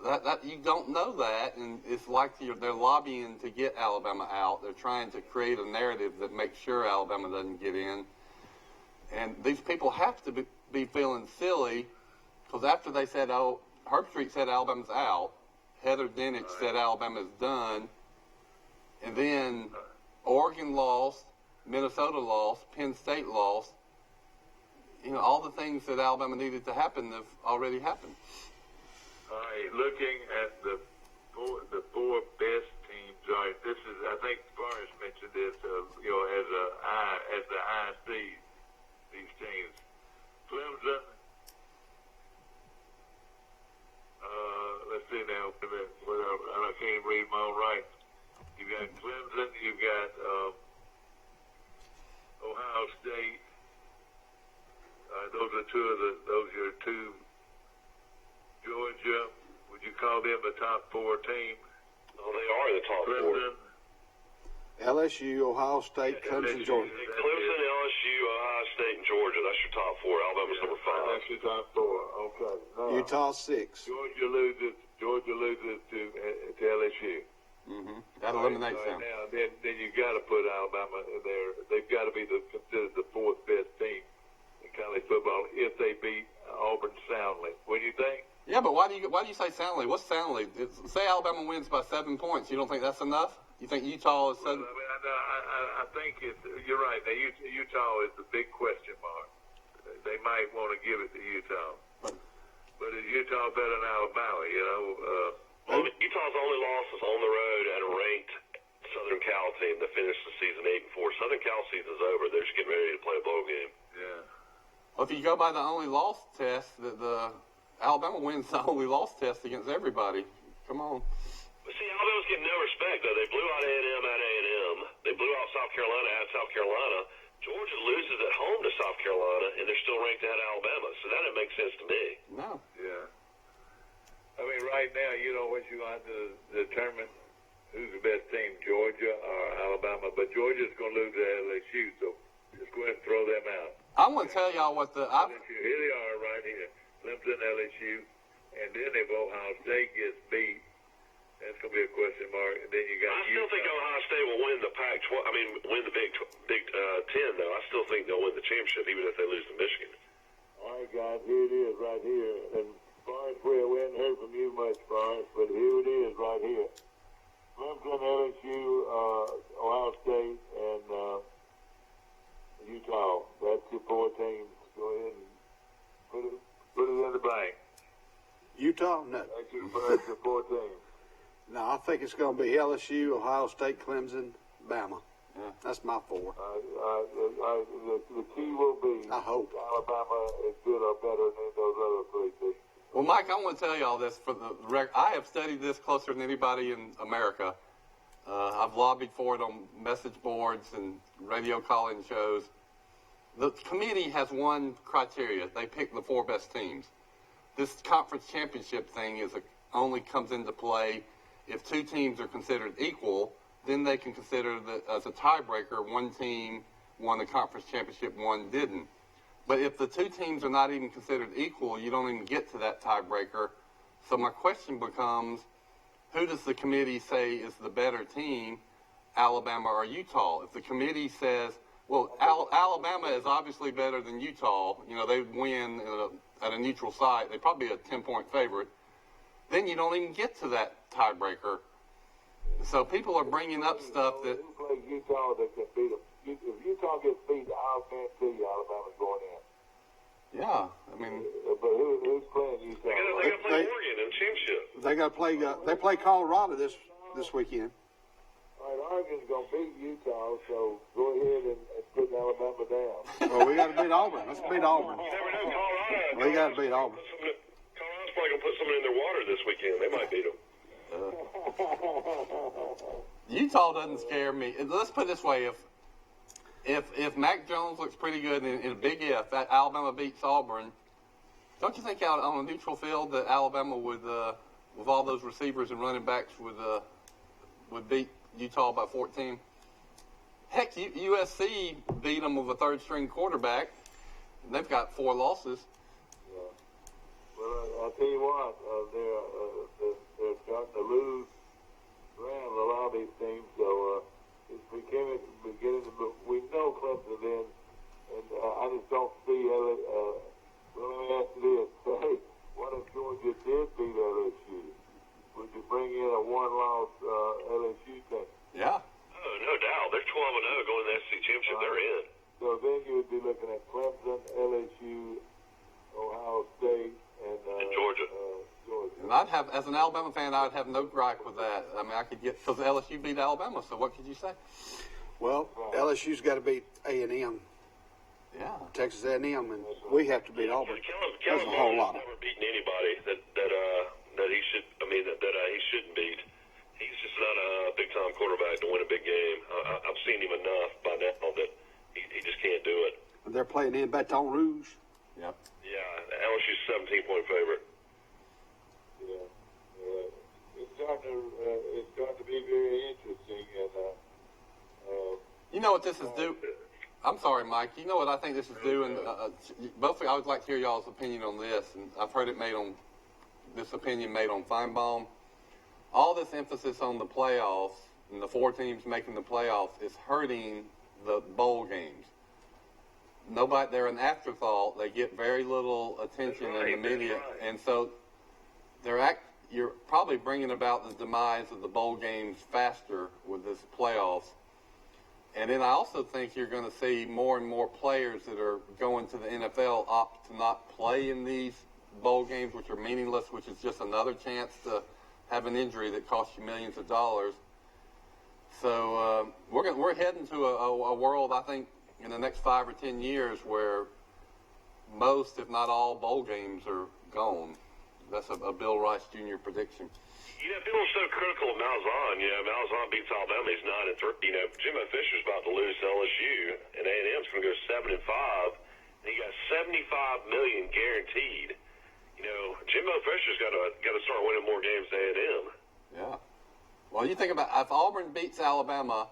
That you don't know that, and it's like they're lobbying to get Alabama out. They're trying to create a narrative that makes sure Alabama doesn't get in. And these people have to be feeling silly because after they said, Herb Street said Alabama's out, Heather Dinich said Alabama's done, and then Oregon lost, Minnesota lost, Penn State lost. All the things that Alabama needed to happen have already happened. All right, looking at the four best teams sorry. This is, I think Forrest mentioned this, as the IC, these teams. Clemson, let's see now, I can't even read my own right. You got Clemson, you got Ohio State. Those are two. Georgia, would you call them a top 4 team? Oh, they are the top Clemson, 4. LSU, Ohio State, Clemson, Georgia. Clemson, LSU, Ohio State, and Georgia. That's your top 4. Alabama's number 5. That's your top 4. Okay. Now, Utah 6. Georgia loses to LSU. Mm-hmm. That eliminates them. Now, then you got to put Alabama there. They've got to be considered the 4th best team in college football if they beat Auburn soundly. What do you think? Yeah, but why do you say soundly? What's soundly? Say Alabama wins by 7 points. You don't think that's enough? You think Utah is so? Well, I think you're right. Now, Utah is the big question mark. They might want to give it to Utah, but is Utah better than Alabama? Well, Utah's only loss is on the road at a ranked Southern Cal team that finished the season 8-4. Southern Cal season's over. They're just getting ready to play a bowl game. Yeah. Well, if you go by the only loss test, the Alabama wins the only loss test against everybody. Come on. But see, Alabama's getting no respect, though. They blew out A&M at A&M. They blew out South Carolina at South Carolina. Georgia loses at home to South Carolina, and they're still ranked ahead of Alabama. So that doesn't make sense to me. No. Yeah. I mean, right now, what you want to determine who's the best team, Georgia or Alabama. But Georgia's going to lose to LSU, so just go ahead and throw them out. I'm going to tell y'all what Here they are right here, Clemson, LSU, and then if Ohio State gets beat, that's going to be a question mark. And then you got. I still think Ohio State will win the Pac-12. I mean, win the Big 10, though. I still think they'll win the championship, even if they lose to Michigan. All right, guys, here it is right here. And Forrest, we haven't heard from you much, Forrest, but here it is right here. Clemson, LSU, Ohio State, and Utah. That's your 4 teams. Go ahead and put it in the bank. Utah? No. That's your 4 teams. No, I think it's going to be LSU, Ohio State, Clemson, Bama. Yeah. That's my 4. The key will be I hope Alabama is good or better than those other 3 teams. Well, Mike, I want to tell y'all this for the record. I have studied this closer than anybody in America. I've lobbied for it on message boards and radio call-in shows. The committee has one criteria. They pick the 4 best teams. This conference championship thing only comes into play if 2 teams are considered equal. Then they can consider that as a tiebreaker, one team won the conference championship, one didn't. But if the 2 teams are not even considered equal, you don't even get to that tiebreaker. So my question becomes, who does the committee say is the better team, Alabama or Utah? If the committee says, well, Alabama is obviously better than Utah, they win at a neutral site, they're probably a 10-point favorite, then you don't even get to that tiebreaker. So people are bringing up stuff that... Who plays Utah that can beat them? If Utah gets beat, I guarantee you Alabama's going in. Yeah, I mean... But who's playing Utah? They got to play Oregon in the championship. They got to play. They play Colorado this weekend. All right, Oregon's going to beat Utah, so go ahead and put Alabama down. Well, we got to beat Auburn. Let's beat Auburn. You never know, Colorado. We got to beat Auburn. Colorado's probably going to put something in their water this weekend. They might beat them. Utah doesn't scare me. Let's put it this way: if Mac Jones looks pretty good in a big if that Alabama beats Auburn, don't you think out on a neutral field that Alabama would, with all those receivers and running backs, would beat Utah by 14? Heck, USC beat them with a third-string quarterback. They've got 4 losses. Yeah. Well, I'll tell you what, they're starting to lose ground, a lot of these teams. So we know Clemson in, and I just don't see well, let me ask you this. Hey, what if Georgia did beat LSU? Would you bring in a 1-loss LSU team? Yeah. Oh, no doubt. They're 12-0 going to the SEC championship. They're in. So then you would be looking at Clemson, LSU, Ohio State, and Georgia. Georgia. And I'd have, as an Alabama fan, I'd have no gripe with that. I mean, I could get, because LSU beat Alabama, so what could you say? Well, LSU's got to beat A&M, Yeah. Texas A&M, and we have to beat Auburn. That's a Kellen whole Moore's lot. never beaten anybody that he should. I mean, that he shouldn't beat. He's just not a big time quarterback to win a big game. I've seen him enough by now that he just can't do it. They're playing in Baton Rouge. Yep. Yeah, LSU's 17-point favorite. It's starting to be very interesting, and You know what this is due? I'm sorry, Mike. You know what I think this is doing? Both of you, I would like to hear y'all's opinion on this, and I've heard it made on this opinion made on Feinbaum. All this emphasis on the playoffs and the 4 teams making the playoffs is hurting the bowl games. They're an afterthought. They get very little attention in the media, and so you're probably bringing about the demise of the bowl games faster with this playoffs. And then I also think you're going to see more and more players that are going to the NFL opt to not play in these bowl games, which are meaningless, which is just another chance to have an injury that costs you millions of dollars. So we're heading to a world, I think, in the next 5 or 10 years where most, if not all, bowl games are gone. That's a Bill Rice Jr. prediction. People are so critical of Malzahn. Malzahn beats Alabama. He's 9-3. Jimbo Fisher's about to lose to LSU, and A&M's going to go 7-5. And he got $75 million guaranteed. Jimbo Fisher's got to start winning more games than A&M. Yeah. Well, you think about if Auburn beats Alabama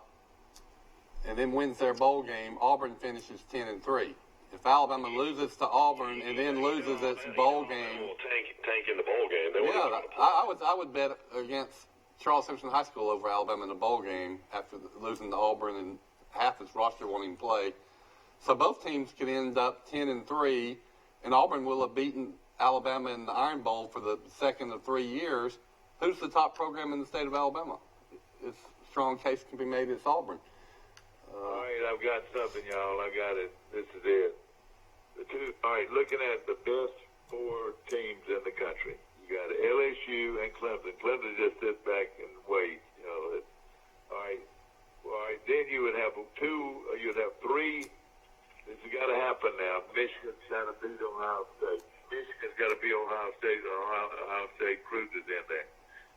and then wins their bowl game, Auburn finishes 10-3. If Alabama loses to Auburn and then loses its bowl game, will tank in the bowl game. I would bet against Charles Simpson High School over Alabama in the bowl game after losing to Auburn and half its roster won't even play. So both teams could end up 10-3, and Auburn will have beaten Alabama in the Iron Bowl for the second of 3 years. Who's the top program in the state of Alabama? It's a strong case can be made. It's Auburn. all right, I've got something, y'all. I got it. This is it. All right, looking at the best 4 teams in the country. You got LSU and Clemson. Clemson just sits back and waits. All right. Then you would have 2. You'd have 3. This has got to happen now. Michigan's got to beat Ohio State. Michigan's got to beat Ohio State. Ohio State cruises in there.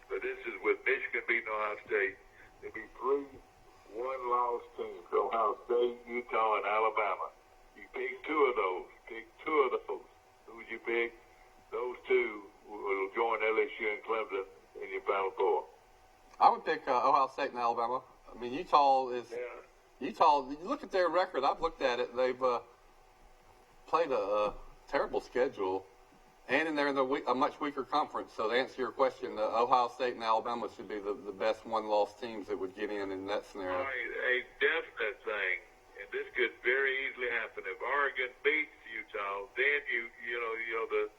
But this is with Michigan beating Ohio State. There'd be 3 one-loss teams: Ohio State, Utah, and Alabama. You pick 2 of those. Who would you pick? Those 2 will join LSU and Clemson in your Final Four. I would pick Ohio State and Alabama. I mean, Utah. You look at their record. I've looked at it. They've played a terrible schedule, and they're in a much weaker conference. So to answer your question, Ohio State and Alabama should be the best one-loss teams that would get in that scenario. All right, a definite thing, and this could very easily happen. If Oregon beats Utah, then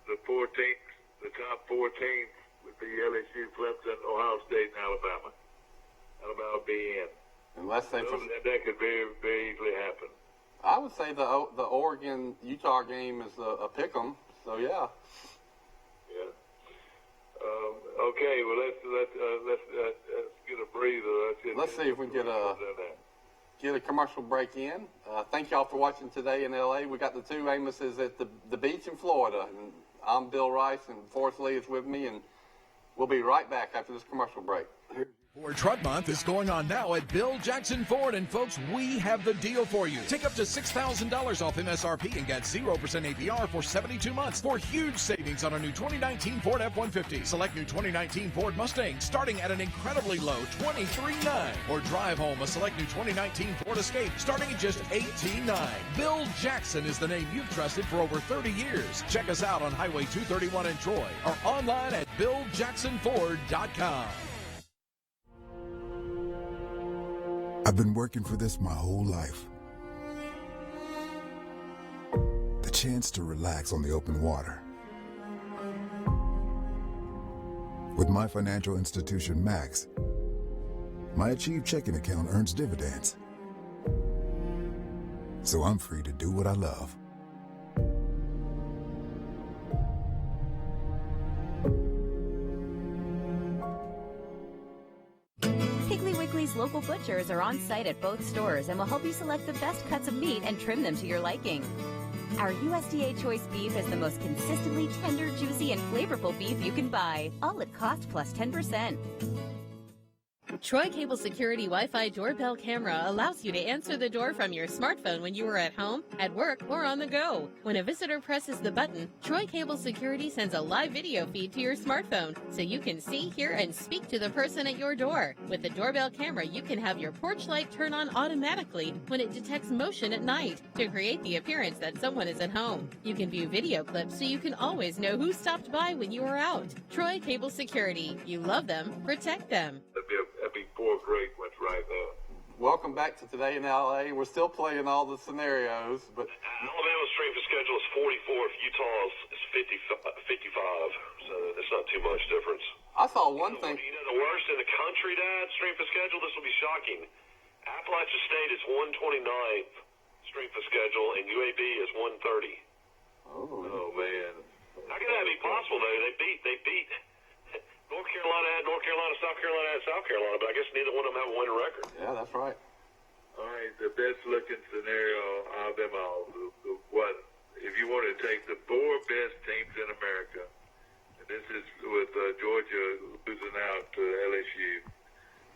the 4 teams, the top 4 teams would be LSU, Clemson, Ohio State, and Alabama. Alabama would be in. Unless they, that could very, very easily happen. I would say the Oregon Utah game is a pick 'em. So yeah. Yeah. Okay. Well, let's get a breather. Let's see if we can get a commercial break in. Thank y'all for watching today in LA. We got the 2 Amoses at the beach in Florida, and I'm Bill Rice, and Forrest Lee is with me, and we'll be right back after this commercial break. Ford Truck Month is going on now at Bill Jackson Ford, and folks, we have the deal for you. Take up to $6,000 off MSRP and get 0% APR for 72 months for huge savings on a new 2019 Ford F-150. Select new 2019 Ford Mustang starting at an incredibly low $23,900. Or drive home a select new 2019 Ford Escape starting at just $18,900. Bill Jackson is the name you've trusted for over 30 years. Check us out on Highway 231 in Troy or online at BillJacksonFord.com. I've been working for this my whole life. The chance to relax on the open water. With my financial institution, Max, my Achieve checking account earns dividends. So I'm free to do what I love. local butchers are on site at both stores and will help you select the best cuts of meat and trim them to your liking. Our USDA Choice beef is the most consistently tender, juicy, and flavorful beef you can buy, all at cost plus 10%. Troy Cable Security Wi-Fi doorbell camera allows you to answer the door from your smartphone when you are at home, at work, or on the go. When a visitor presses the button, Troy Cable Security sends a live video feed to your smartphone so you can see, hear, and speak to the person at your door. With the doorbell camera, you can have your porch light turn on automatically when it detects motion at night to create the appearance that someone is at home. You can view video clips so you can always know who stopped by when you are out. Troy Cable Security. You love them, protect them. That'd be 4 great ones right there. Welcome back to Today in LA. We're still playing all the scenarios, but Alabama's strength of schedule is 44. Utah's is 55, so it's not too much difference. I saw one thing. You know the worst in the country, Dad, strength of schedule? This will be shocking. Appalachia State is 129th strength of schedule, and UAB is 130. Oh man. How can that be possible, though? They beat North Carolina at North Carolina, South Carolina at South Carolina, but I guess neither one of them have a winning record. Yeah, that's right. All right, the best looking scenario of them all. What if you want to take the 4 best teams in America? And this is with Georgia losing out to LSU.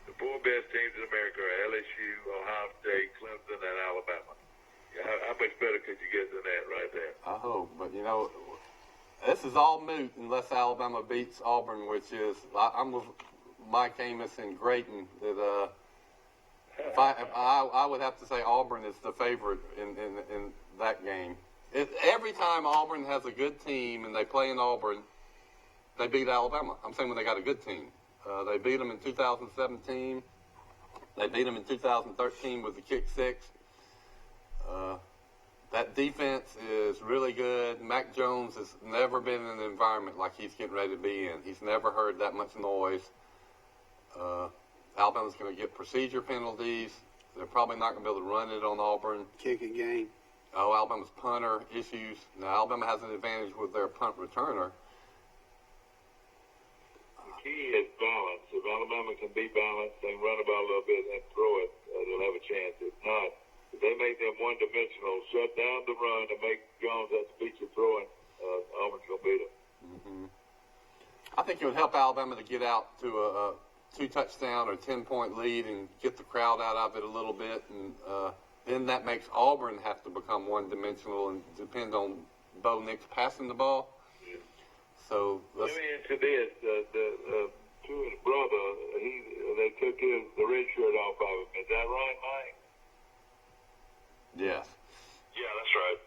The 4 best teams in America are LSU, Ohio State, Clemson, and Alabama. How much better could you get than that right there? I hope, but you know, this is all moot unless Alabama beats Auburn, which is I'm with Mike Amos and Grayton that if I would have to say Auburn is the favorite in that game. Every time Auburn has a good team and they play in Auburn, they beat Alabama. I'm saying when they got a good team. They beat them in 2017. They beat them in 2013 with the kick 6. That defense is really good. Mac Jones has never been in an environment like he's getting ready to be in. He's never heard that much noise. Alabama's going to get procedure penalties. They're probably not going to be able to run it on Auburn. Kicking game. Oh, Alabama's punter issues. Now, Alabama has an advantage with their punt returner. The key is balance. If Alabama can be balanced and run the ball a little bit and throw it, they'll have a chance. If not, if they make them one-dimensional, shut down the run and make Jones that speech of throwing, Auburn's going to beat them. Mm-hmm. I think it would help Alabama to get out to a 2-touchdown or 10-point lead and get the crowd out of it a little bit, and then that makes Auburn have to become one-dimensional and depend on Bo Nix passing the ball. Yeah. So let me answer this: to his brother, they took the red shirt off of him. Is that right, Mike? Yes. Yeah, that's right.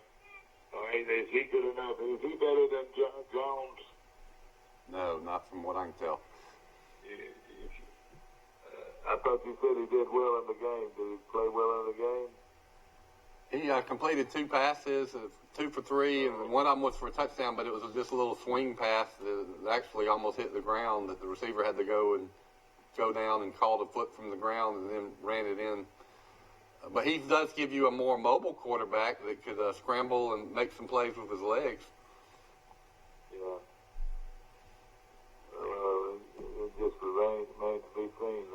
All right, is he good enough? Is he better than Jones? No, not from what I can tell. I thought you said he did well in the game. Did he play well in the game? He completed 2 passes, 2 for 3, and one of them was for a touchdown, but it was just a little swing pass that actually almost hit the ground that the receiver had to go down and call the foot from the ground and then ran it in. But he does give you a more mobile quarterback that could scramble and make some plays with his legs. Yeah. It just remains to be seen.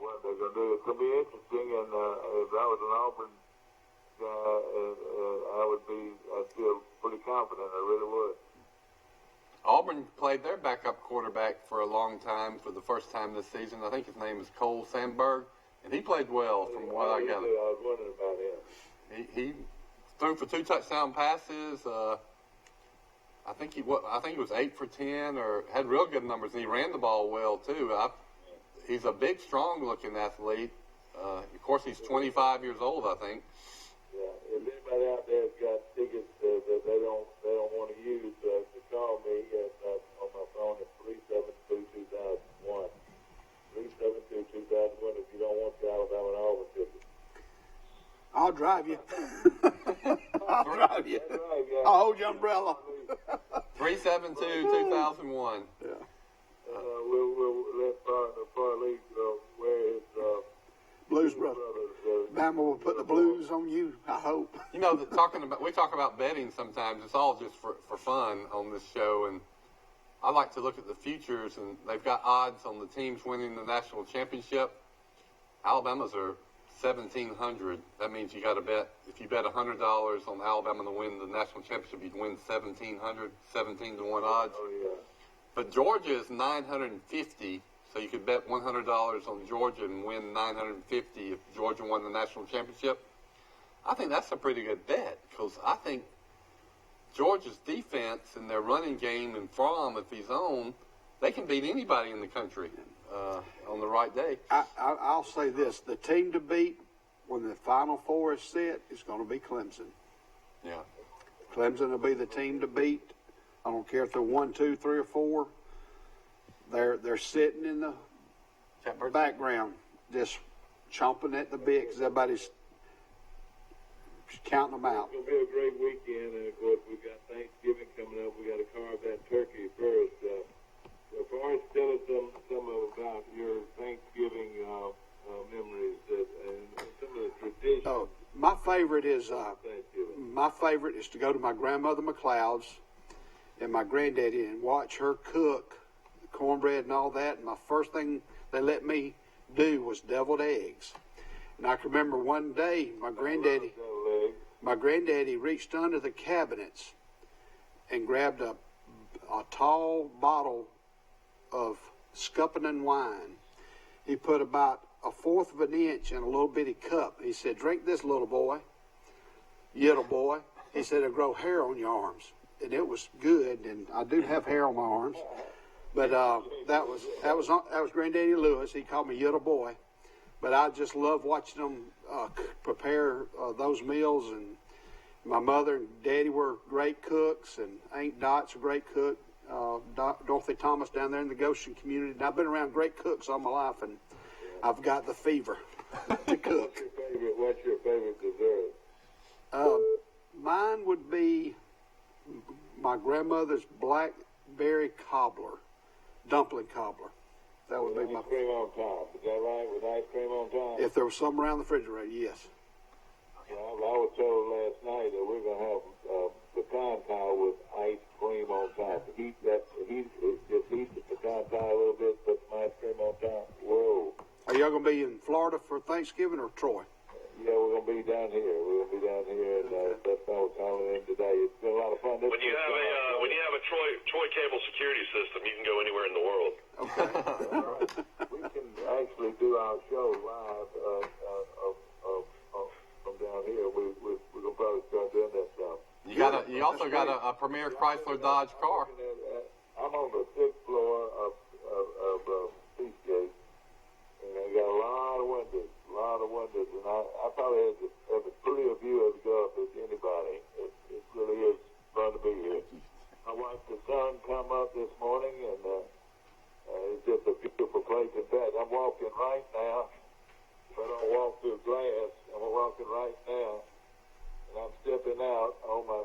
What they're going to do. It's going to be interesting, and if I was an Auburn guy, I'd feel pretty confident. I really would. Auburn played their backup quarterback for a long time for the first time this season. I think his name is Cole Sandberg, and he played well from what I gathered. I was wondering about him. He threw for 2 touchdown passes. I think he was 8 for 10, or had real good numbers, and he ran the ball well too. He's a big, strong-looking athlete. Of course, he's 25 years old, I think. Yeah. If anybody out there's got tickets that they don't want to use, to call me on my phone at 372-2001. 372-2001 if you don't want the Alabama and Auburn ticket. I'll drive you. I'll drive you. That's right, yeah. I'll hold your umbrella. 372-2001. Yeah. We'll let Farley wear his Blues Brothers. Bama will put the blues on you, I hope. You know, we talk about betting sometimes. It's all just for fun on this show, and I like to look at the futures, and they've got odds on the teams winning the national championship. Alabama's are 1,700. That means you got to bet. If you bet $100 on Alabama to win the national championship, you'd win 1,700, 17 to 1 odds. Oh, yeah. But Georgia is 950, so you could bet $100 on Georgia and win 950 if Georgia won the national championship. I think that's a pretty good bet, because I think Georgia's defense and their running game and Fromm, if he's on, they can beat anybody in the country on the right day. I'll say this. The team to beat when the Final Four is set is going to be Clemson. Yeah. Clemson will be the team to beat. I don't care if they're 1, 2, 3, or 4. They're sitting in the background, just chomping at the bit because everybody's counting them out. It's going to be a great weekend, and of course we've got Thanksgiving coming up. We got to carve that turkey first. Forrest, tell us some about your Thanksgiving memories and some of the traditions. Oh, my favorite is to go to my grandmother McLeod's and my granddaddy and watch her cook the cornbread and all that. And my first thing they let me do was deviled eggs. And I can remember one day my granddaddy reached under the cabinets and grabbed a tall bottle of scuppernong wine. He put about 1/4 of an inch in a little bitty cup. He said, "Drink this, little boy. Little boy." He said, "It'll grow hair on your arms." And it was good, and I do have hair on my arms. But that was Granddaddy Lewis. He called me little boy. But I just love watching them prepare those meals. And my mother and Daddy were great cooks, and Aunt Dot's a great cook. Dorothy Thomas down there in the Goshen community. And I've been around great cooks all my life, and I've got the fever to cook. What's your favorite dessert? Mine would be my grandmother's blackberry cobbler, dumpling cobbler. That would be my. Ice cream on top. Is that right? With ice cream on top? If there was some around the refrigerator, yes. Well, I was told last night that we're going to have pecan pie with ice cream on top. Just heat the pecan pie a little bit, put some ice cream on top. Whoa. Are y'all going to be in Florida for Thanksgiving or Troy? Yeah, we're going to be down here. And that's how we're calling in today. It's been a lot of fun. When you have a Troy cable security system, you can go anywhere in the world. Okay. All right. We can actually do our show live from down here. We're going to probably start doing that stuff. You also got a Premier Chrysler Dodge car. I'm on the 6th floor of Seagate, and I got a lot of windows, and I probably have as pretty a view as go up as anybody. It really is fun to be here. I watched the sun come up this morning, and it's just a beautiful place. In fact, I'm walking right now. If I don't walk through glass, I'm walking right now, and I'm stepping out on my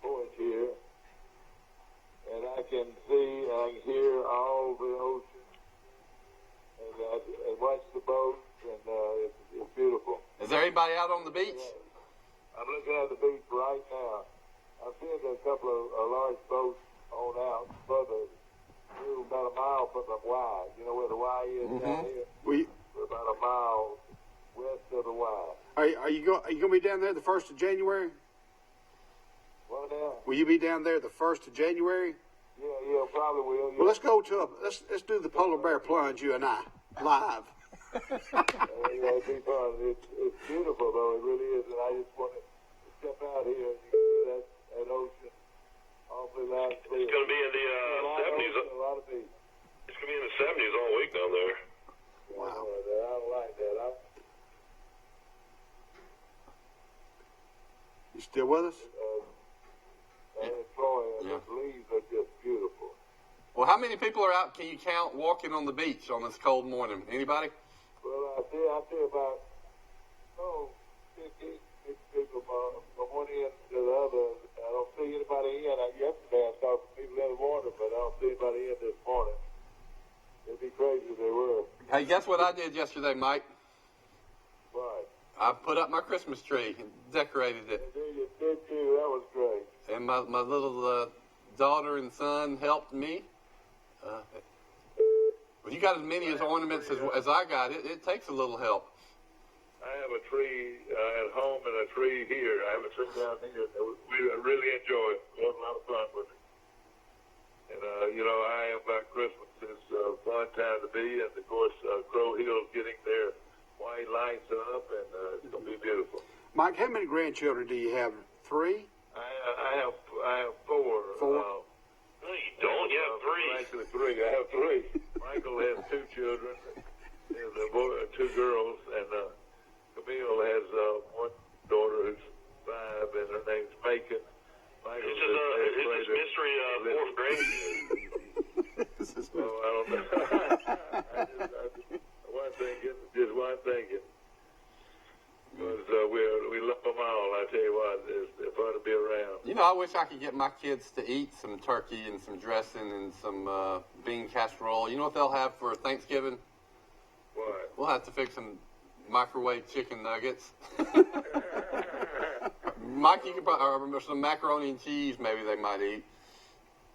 porch here, and I can see and I can hear all the ocean, and watch the boats, and it's beautiful. Is there anybody out on the beach? I'm looking at the beach right now. I'm seeing a couple of large boats on out further, about a mile from the Y. You know where the Y is down here? We're about a mile west of the Y. Are you going to be down there the 1st of January? What now? Will you be down there the 1st of January? Yeah, probably will. Yeah. Well, let's go to let's do the polar bear plunge, you and I, live. It'd be fun. It's beautiful, though. It really is. And I just want to step out here and you see that ocean awfully loud. It's going to be in the 70s. A lot of beach. It's going to be in the 70s all week down there. Wow. I don't like that. You still with us? Troy, and the leaves are just beautiful. Well, how many people are out, can you count, walking on the beach on this cold morning? Anybody? Well, I see about 50 people from one end to the other. I don't see anybody in. Yesterday I saw some people in the morning, but I don't see anybody in this morning. It'd be crazy if they were. Hey, guess what I did yesterday, Mike? Right. I put up my Christmas tree and decorated it. You did too. That was great. And my little daughter and son helped me. Well, you got as many as ornaments as I got. It takes a little help. I have a tree at home and a tree here. I have a tree down here. We really enjoy it. We have a lot of fun with it. And, I am about Christmas. It's a fun time to be. And, of course, Crow Hill's getting their white lights up, and it's going to be beautiful. Mike, how many grandchildren do you have? 3? I have 4. 4? No, you don't. You have 3. Actually, 3. I have 3. Michael has 2 children. There's a boy, 2 girls, and Camille has 1 daughter who's 5, and her name's Macon. It's this mystery 4th grade. I don't know. Just one thinking. Because we love them all. I tell you what, it's fun to be around. I wish I could get my kids to eat some turkey and some dressing and some bean casserole. You know what they'll have for Thanksgiving? What? We'll have to fix some microwave chicken nuggets. Mike, you could probably, or some macaroni and cheese maybe they might eat.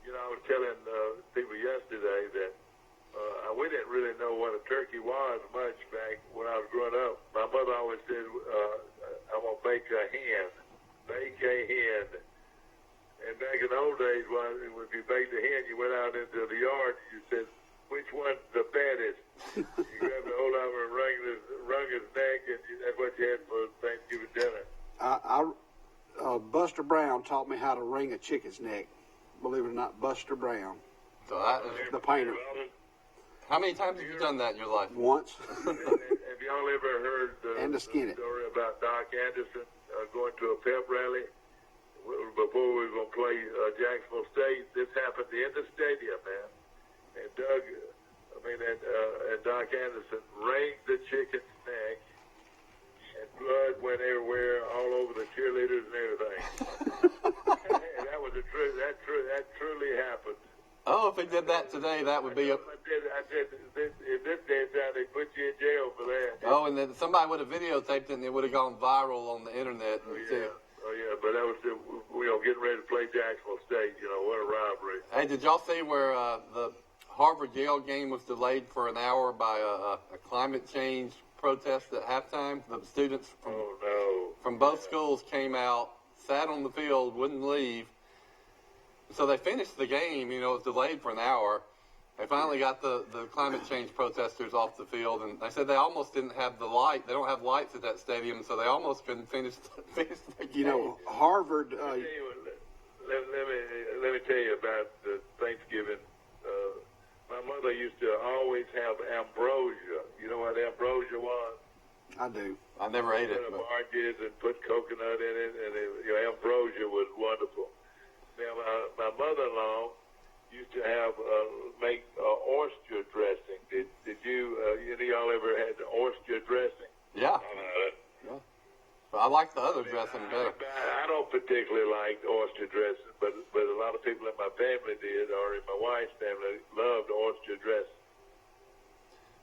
I was telling people yesterday that we didn't really know what a turkey was much back when I was growing up. My mother always said, I'm going to bake a hen. Bake a hen. And back in the old days, when you baked a hen, you went out into the yard and you said, which one's the fattest? You grabbed the old arm and wrung his neck, and that's what you had for Thanksgiving dinner. Buster Brown taught me how to wring a chicken's neck. Believe it or not, Buster Brown. So that is the painter. How many times have you done that in your life? Once. Have y'all ever heard the story about Doc Anderson going to a pep rally before we were going to play Jacksonville State? This happened in the stadium, man. And Doc Anderson wrung the chicken's neck, and blood went everywhere, all over the cheerleaders and everything. And that was that truly happened. Oh, if he did that today, that would be a... I said, in this day and time, they put you in jail for that. Oh, and then somebody would have videotaped it, and it would have gone viral on the internet. Oh, yeah, but that was, getting ready to play Jacksonville State, what a rivalry. Hey, did y'all see where the Harvard-Yale game was delayed for an hour by a climate change protest at halftime? The students from both schools came out, sat on the field, wouldn't leave. So they finished the game, it was delayed for an hour. They finally got the climate change protesters off the field, and they said they almost didn't have the light. They don't have lights at that stadium, so they almost couldn't finish the game. Harvard... let me tell you about the Thanksgiving. My mother used to always have ambrosia. You know what ambrosia was? I do. I never ate it. Oranges and put coconut in it, and ambrosia was wonderful. Now, my mother-in-law used to have make oyster dressing. Did you? Y'all ever had the oyster dressing? Yeah. But I like the other dressing better. I don't particularly like oyster dressing, but a lot of people in my family did, or in my wife's family, loved oyster dressing.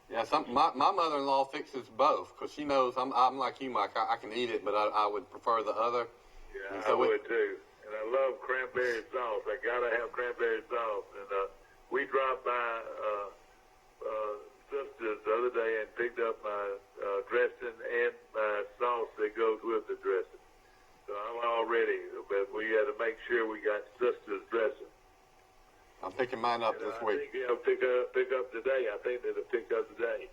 Yeah, my mother-in-law fixes both because she knows I'm like you, Mike. I can eat it, but I would prefer the other. Yeah, so I would too. And I love cranberry sauce. I gotta have cranberry sauce. And we dropped by sisters the other day and picked up my dressing and my sauce that goes with the dressing. So I'm all ready, but we got to make sure we got sisters dressing. I'm picking mine up this week. I think they'll pick up today. I think they'll pick up today.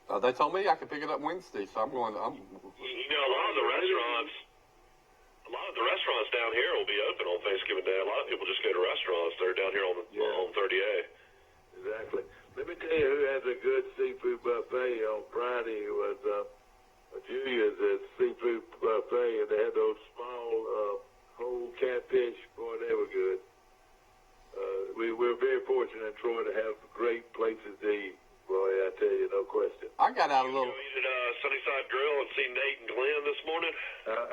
They told me I could pick it up Wednesday, so I'm going. A lot of the restaurants down here will be open on Thanksgiving Day. A lot of people just go to restaurants. They're down here on 30A. Exactly. Let me tell you who has a good seafood buffet on Friday. It was Julia's seafood buffet, and they had those small whole catfish. Boy, they were good. We're very fortunate in Troy to have great places to eat. Boy, I tell you, no question. I got out a little. You eat at Sunnyside Grill and see Nate and Glenn this morning?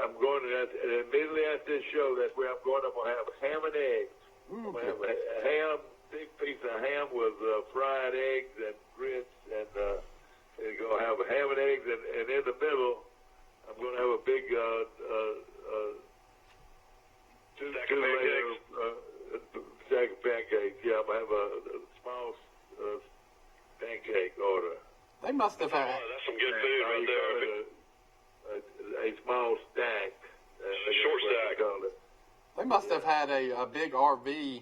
I'm going to that. And immediately after this show, that's where I'm going. I'm going to have ham and eggs. I'm going to have a ham, big piece of ham with fried eggs and grits. And going to have ham and eggs. And in the middle, I'm going to have a big two-layer must have had. That's some good food right there. A small stack. Short stack. They must have had a big RV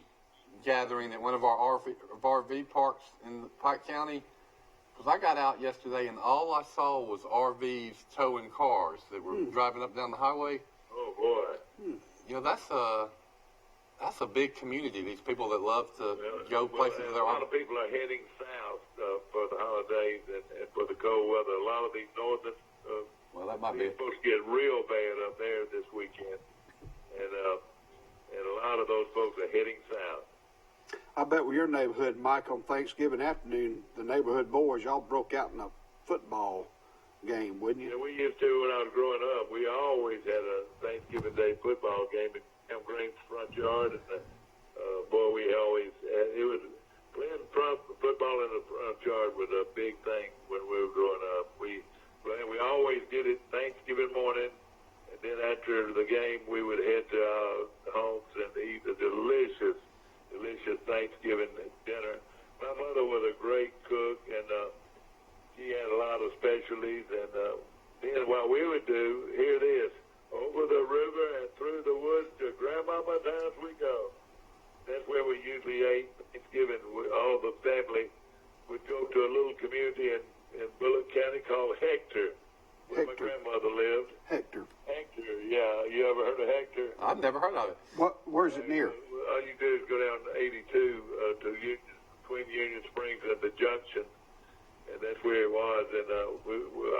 gathering at one of our RV parks in Pike County. Because I got out yesterday and all I saw was RVs towing cars that were driving up down the highway. Oh boy! You know, that's a big community. These people that love to go places. A lot of people are heading south for the holidays and for the cold weather. A lot of these northern well, that might be supposed to get real bad up there this weekend, and a lot of those folks are heading south. I bet with your neighborhood, Mike, on Thanksgiving afternoon, the neighborhood boys, y'all broke out in a football game, wouldn't you? Yeah, we used to when I was growing up. We always had a Thanksgiving Day football game in Camp Green's front yard, and boy, we always it was playing football in the front yard was a big thing when we were growing up. We always did it Thanksgiving morning, and then after the game, we would head to our homes and eat a delicious Thanksgiving dinner. My mother was a great cook, and she had a lot of specialties. And then what we would do, hear this, over the river and through the woods to Grandmama's house we go. That's where we usually ate Thanksgiving. All the family would go to a little community in Bullock County called Hector, where my grandmother lived. Hector, yeah. You ever heard of Hector? I've never heard of it. Where's it near? All you do is go down 82 between Union Springs and the Junction, and that's where it was. And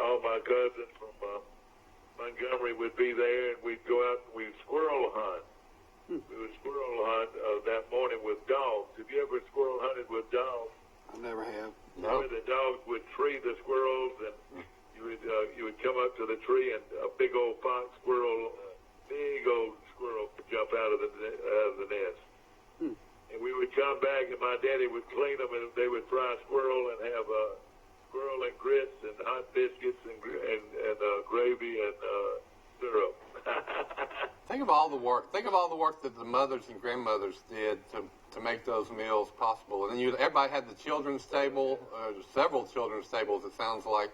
all my cousins from Montgomery would be there, and we'd go out and we'd squirrel hunt. We would squirrel hunt that morning with dogs. Have you ever squirrel hunted with dogs? I never have. No. Where the dogs would tree the squirrels, and you would come up to the tree, and a big old fox squirrel, would jump out of the nest. And we would come back, and my daddy would clean them, and they would fry squirrel and have squirrel and grits and hot biscuits and gravy and syrup. Think of all the work. Think of all the work that the mothers and grandmothers did to make those meals possible. And then everybody had the children's table, several children's tables. It sounds like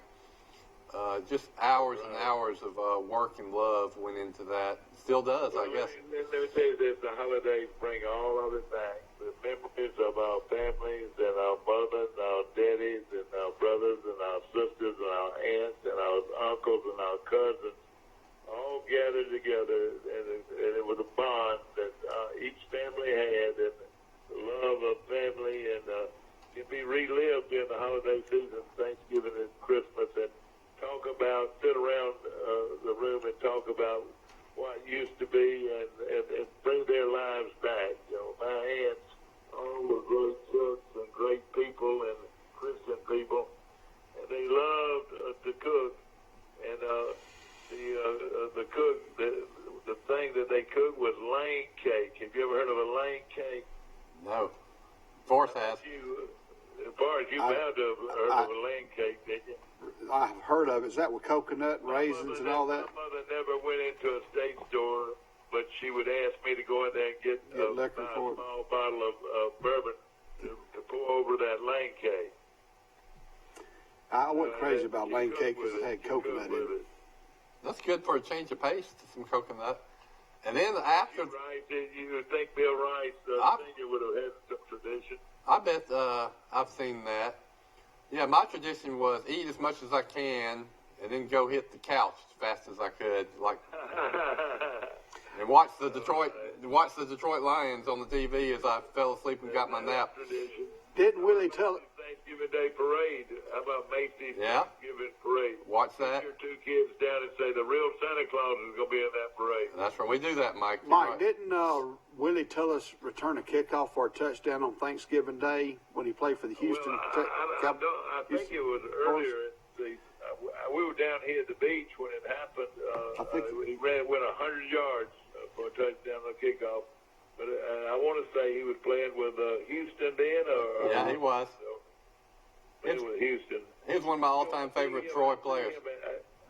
just hours and hours of work and love went into that. Still does, I guess. Let me tell you this: the holidays bring all of it back. The memories of our families and our mothers, our daddies, and our brothers, and our sisters, and our aunts, and our uncles, and our cousins, all gathered together, and it was a bond that each family had, and the love of family, and can be relived in the holiday season, Thanksgiving and Christmas, and sit around the room and talk about what used to be, and bring their lives back. You know, my aunts all were great cooks and great people and Christian people, and they loved to cook. And the thing that they cooked was lane cake. Have you ever heard of a lane cake? No. Forrest has. As far as you bound to have heard of a lane cake, did you? I've heard of it. Is that with coconut and raisins and all that? My mother never went into a state store, but she would ask me to go in there and get a small bottle of bourbon to pour over that lane cake. I wasn't crazy about lane cake because it had coconut in it. That's good for a change of pace, some coconut. And then after... You would think Bill Rice Sr. would have had some tradition. I bet I've seen that. Yeah, my tradition was eat as much as I can and then go hit the couch as fast as I could, and watch the Detroit Lions on the TV as I fell asleep and got my nap. Didn't Willie tell it? Thanksgiving Day parade. How about Macy's Thanksgiving parade? Watch that. Get your two kids down and say the real Santa Claus is going to be in that parade. That's right. We do that, Mike. Mike, didn't Willie tell us return a kickoff for a touchdown on Thanksgiving Day when he played for the Houston? I think it was earlier in the season. We were down here at the beach when it happened. He went 100 yards for a touchdown on kickoff. But I want to say he was playing with Houston then, yeah, he was. Playing with Houston. He was one of my all-time favorite Troy players.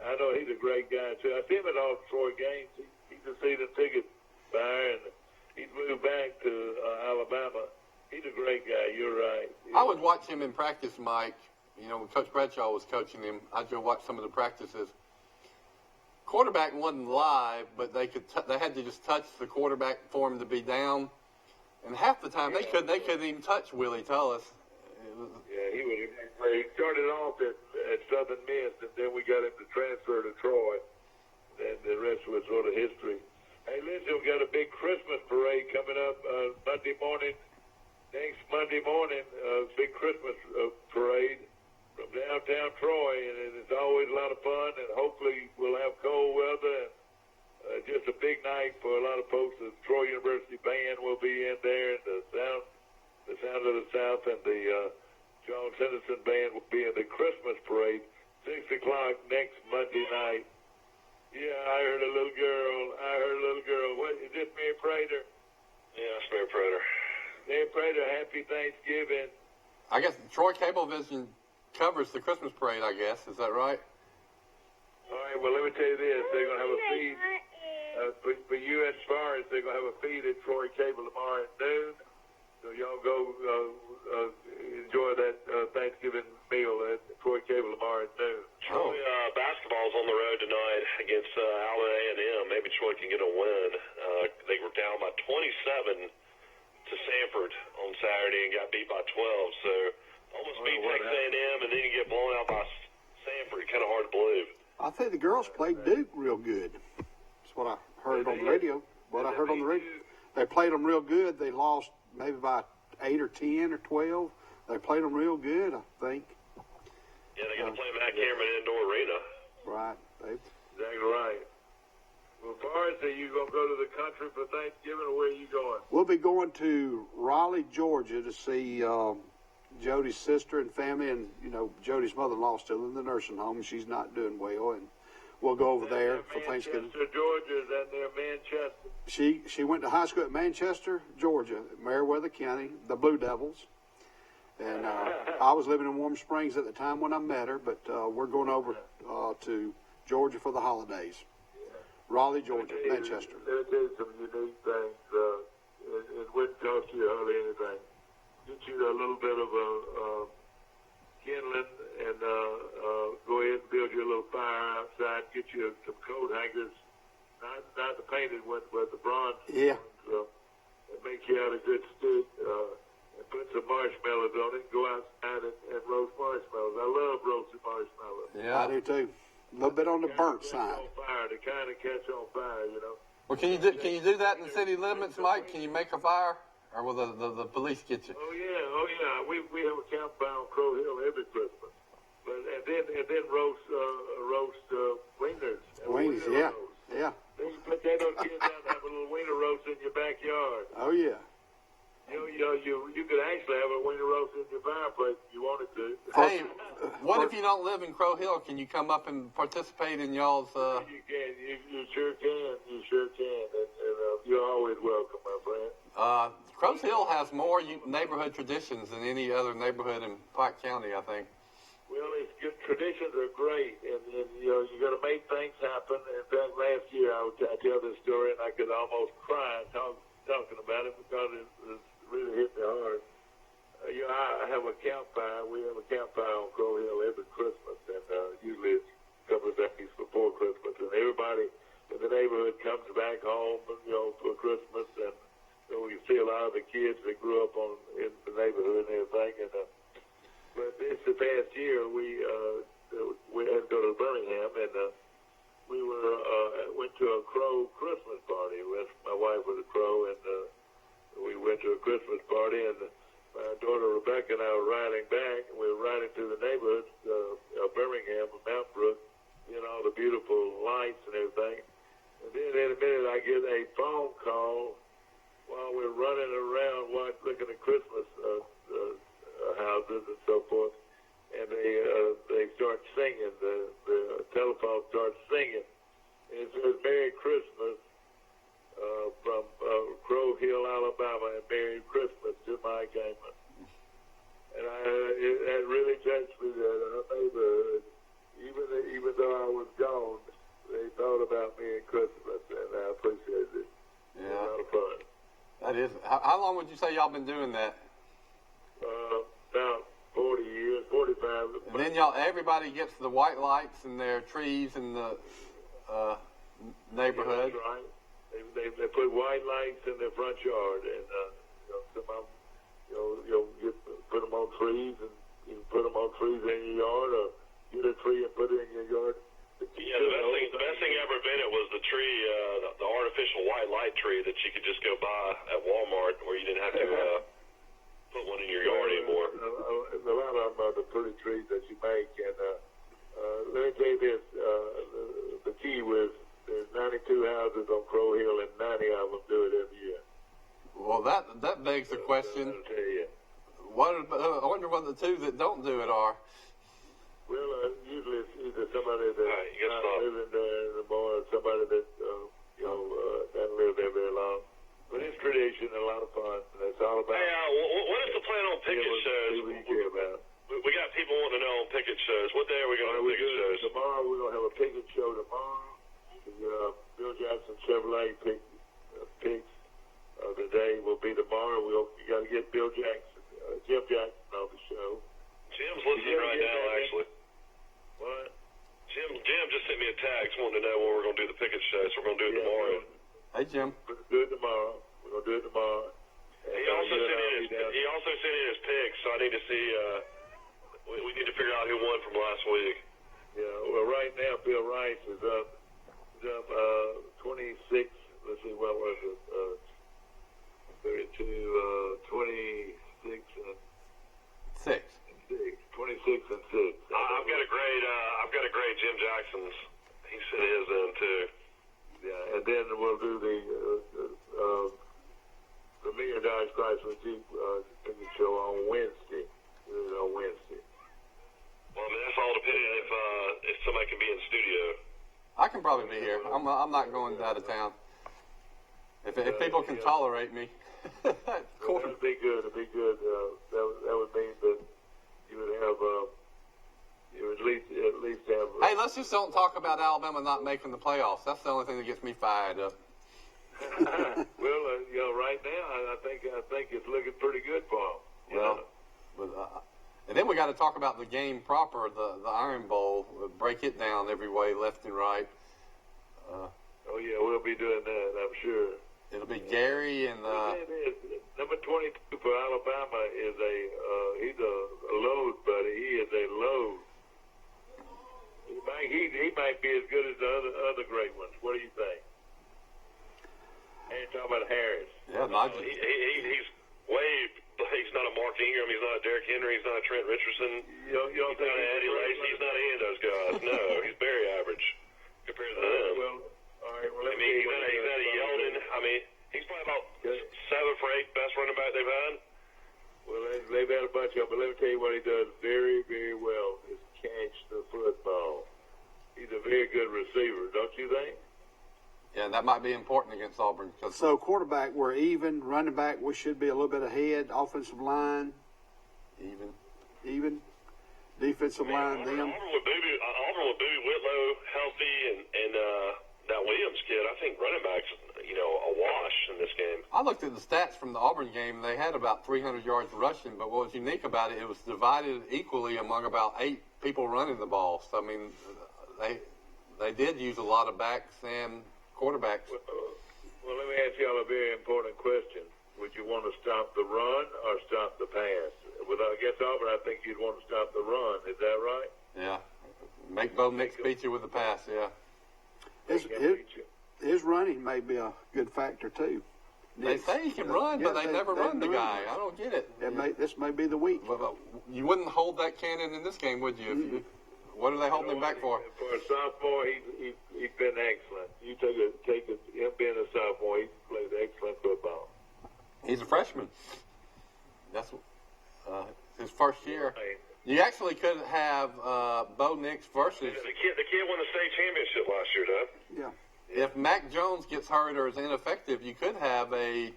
I know he's a great guy too. I see him at all Troy games. He's a season ticket buyer, and he's moved back to Alabama. He's a great guy. You're right. I would watch him in practice, Mike, when Coach Bradshaw was coaching him, I just watched some of the practices. Quarterback wasn't live, but they had to just touch the quarterback for him to be down. And half the time they couldn't even touch Willie Tullis. He started off at Southern Miss, and then we got him to transfer to Troy. And the rest was sort of history. Hey, listen, we got a big Christmas parade coming up Monday morning. Next Monday morning, big Christmas parade from downtown Troy, and it's always a lot of fun. And hopefully we'll have cold weather and just a big night for a lot of folks. The Troy University band will be in there, and the Sound of the South, and the John Henderson band will be in the Christmas parade, 6 o'clock next Monday night. Yeah, I heard a little girl. What, is this Mary Prater? Yeah, it's Mary Prater. Mary Prater, happy Thanksgiving. I guess Troy Cablevision covers the Christmas parade, I guess. Is that right? All right, well, let me tell you this. They're going to have a feed. For you and Forrest, they're going to have a feed at Troy Cable tomorrow at noon. So y'all go enjoy that Thanksgiving meal at Troy Cable tomorrow at noon. Troy basketball's on the road tonight against Allen A&M. Maybe Troy can get a win. They were down by 27 to Sanford on Saturday and got beat by 12. So almost beat Texas A&M, and then you get blown out by Sanford. Kind of hard to believe. I think the girls played Duke real good. That's what I heard on the radio. They played them real good. They lost maybe by 8 or 10 or 12. They played them real good, I think. Yeah, they got to play Matt Cameron Indoor Arena. Right. Exactly right. Well, Forrest, are you going to go to the country for Thanksgiving, or where are you going? We'll be going to Raleigh, Georgia to see Jody's sister and family, and, Jody's mother-in-law still in the nursing home. She's not doing well, and we'll go over there for Thanksgiving. Manchester, Georgia, is that near Manchester? She went to high school at Manchester, Georgia, Meriwether County, the Blue Devils. And I was living in Warm Springs at the time when I met her, but we're going over to Georgia for the holidays. Raleigh, Georgia, Manchester. Let me tell you some unique things. It wouldn't cost you hardly anything. Get you a little bit of a kindling and go ahead and build you a little fire outside. Get you some coat hangers, not the painted ones, but the bronze ones. And make you out a good stick. And put some marshmallows on it and go outside and roast marshmallows. I love roasted marshmallows. Yeah, I do too. A little bit on the burnt side. To kind of catch on fire, Well, can you do that in the city limits, Mike? Can you make a fire, or will the police get you? Oh yeah. We have a campfire on Crow Hill every Christmas, and then roast wieners. Wieners, yeah. But they don't get down to have a little wiener roast in your backyard. Oh yeah. You could actually have a wiener roast in your fireplace if you wanted to. Hey, what if you don't live in Crow Hill? Can you come up and participate in y'all's? You can. You sure can. And you're always welcome, my friend. Crow Hill has more neighborhood traditions than any other neighborhood in Pike County, I think. Well, it's good. Traditions are great, and you got to make things happen. In fact, last year I tell this story, and I could almost cry talking about it because it really hit me hard. I have a campfire. We have a campfire on Crow Hill every Christmas, and usually it's a couple of days before Christmas, and everybody in the neighborhood comes back home, for Christmas, and we see a lot of the kids that grew up in the neighborhood and everything. And but this past year we had to go to Birmingham, and we went to a Crow Christmas party. My wife was a Crow, and we went to a Christmas party, and my daughter Rebecca and I were riding back, and we were riding through the neighborhoods of Birmingham and Mount Brook, all the beautiful lights and everything. And then in a minute I get a phone call while we're running around looking at Christmas houses and so forth, and they start singing. The telephone starts singing. It says "Merry Christmas" from Crow Hill, Alabama, and "Merry Christmas" to Mike Gaiman. And it really touched me that our neighborhood, even though I was gone, they thought about me at Christmas, and I appreciate it. Yeah. It was a lot of fun. That is. How long would you say y'all been doing that? About 40 years, 45. then everybody gets the white lights in their trees in the neighborhood. Yeah, that's right. They put white lights in their front yard, and some of them, put them on trees, and you can put them on trees in your yard, or get a tree and put it in your yard. Yeah, the best thing I ever invented was the tree, the artificial white light tree that you could just go buy at Walmart, where you didn't have to put one in your yard anymore. A lot of them are the pretty trees that you make, and let me tell you this: the key was there's 92 houses on Crow Hill, and 90 of them do it every year. Well, that begs the question. I'll tell you. I wonder what the two that don't do it are. Well, usually it's either somebody that's not living there anymore, or somebody that doesn't live there very long. But it's tradition, a lot of fun. And it's all about. Hey, what is the plan on picket shows? What you care about. We got people wanting to know on picket shows. What day are we going to have picket shows? Tomorrow we're going to have a picket show tomorrow. Bill Jackson Chevrolet picks the day will be tomorrow. You got to get Bill Jackson, Jim Jackson on the show. Jim's listening right now, actually. What? Jim just sent me a text wanting to know when we're going to do the picket show, so we're going to do it tomorrow. Hey, Jim. We're going to do it tomorrow. He also sent in his picks, so I need to see. We need to figure out who won from last week. Yeah. Well, right now Bill Rice is up 26. Let's see, what was it? 32, 26 and 6. 26 and 6. I've got a great Jim Jackson's. He sent his in too. Yeah, and then we'll do the Million Chrysler Jeep ticket show on Wednesday. Well, I mean, that's all depending if somebody can be in studio. I can probably be here. I'm not going out of town. If people can tolerate me. Well, that'd be good. It'd be good. That would mean that you would have you would at least have. Hey, let's just don't talk about Alabama not making the playoffs. That's the only thing that gets me fired up. Well, right now I think it's looking pretty good for them. Well, and then we got to talk about the game proper, the Iron Bowl. Break it down every way, left and right. Oh yeah, we'll be doing that. I'm sure. It'll be Gary and number 22 for Alabama is he's a load, buddy. He is a load. He might be as good as the other great ones. What do you think? And talking about Harris. Yeah, he's way. He's not a Mark Ingram. He's not a Derrick Henry. He's not a Trent Richardson. You don't think not an Eddie Lacy. He's not any of those guys. No, he's very average compared to them. Well, all right. Well, I mean, he's not a Yeldon. I mean, he's probably about 7 for 8 best running back they've had. Well, they've had a bunch of them, but let me tell you what he does very, very well is catch the football. He's a very good receiver, don't you think? Yeah, that might be important against Auburn. So quarterback, we're even. Running back, we should be a little bit ahead. Offensive line, even. Defensive line, them. Auburn with Boobie Whitlow healthy and that Williams kid, I think running back's a wash in this game. I looked at the stats from the Auburn game. They had about 300 yards rushing, but what was unique about it was divided equally among about 8 people running the ball. So I mean, they did use a lot of backs and quarterbacks. Well, let me ask y'all a very important question. Would you want to stop the run or stop the pass? Against Auburn, I think you'd want to stop the run. Is that right? Yeah. Make Bo Nix beat you with the pass, yeah. His running may be a good factor, too. They say he can run, but they never run the guy. I don't get it. This may be the week. But you wouldn't hold that cannon in this game, would you? What are they holding him back for? For a sophomore, he's been excellent. You take him being a sophomore, he plays excellent football. He's a freshman. That's his first year. You actually could have Bo Nix versus. The kid won the state championship last year, Doug. Yeah. If Mac Jones gets hurt or is ineffective, you could have a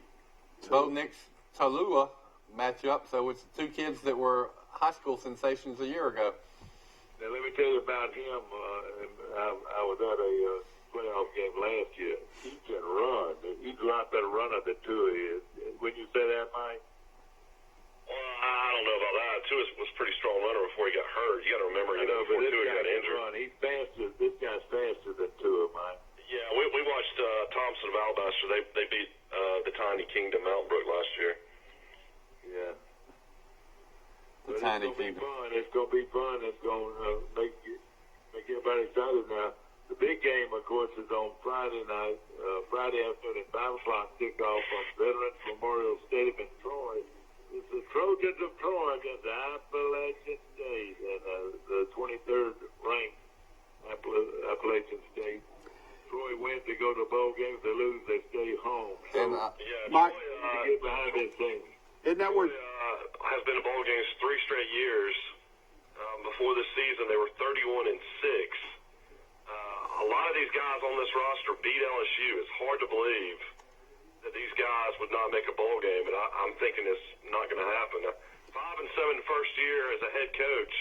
Bo Nix Talua matchup. So it's 2 kids that were high school sensations a year ago. Now, let me tell you about him. I was at a playoff game last year. He can run. He's a lot better runner than Tua is. Wouldn't you say that, Mike? Well, I don't know about that. Tua was a pretty strong runner before he got hurt. You got to remember Valdosta. They beat the tiny Kingdom Mountain Brook last year. Yeah. The But tiny it's gonna Kingdom. be fun. It's gonna be fun. It's gonna make everybody excited. Now, the big game, of course, is on Friday night, Friday afternoon at 5 o'clock kickoff from Veterans Memorial Stadium in Troy. It's the Trojans of Troy against the Appalachian State and the 23rd ranked Appalachian State. Troy wins to go to the bowl game. If they lose, they stay home. So, And, Mike, to get behind this thing. isn't that where? Has been in bowl games 3 straight years. Before this season, they were 31-6. A lot of these guys on this roster beat LSU. It's hard to believe that these guys would not make a bowl game, and I'm thinking it's not going to happen. 5-7 first year as a head coach.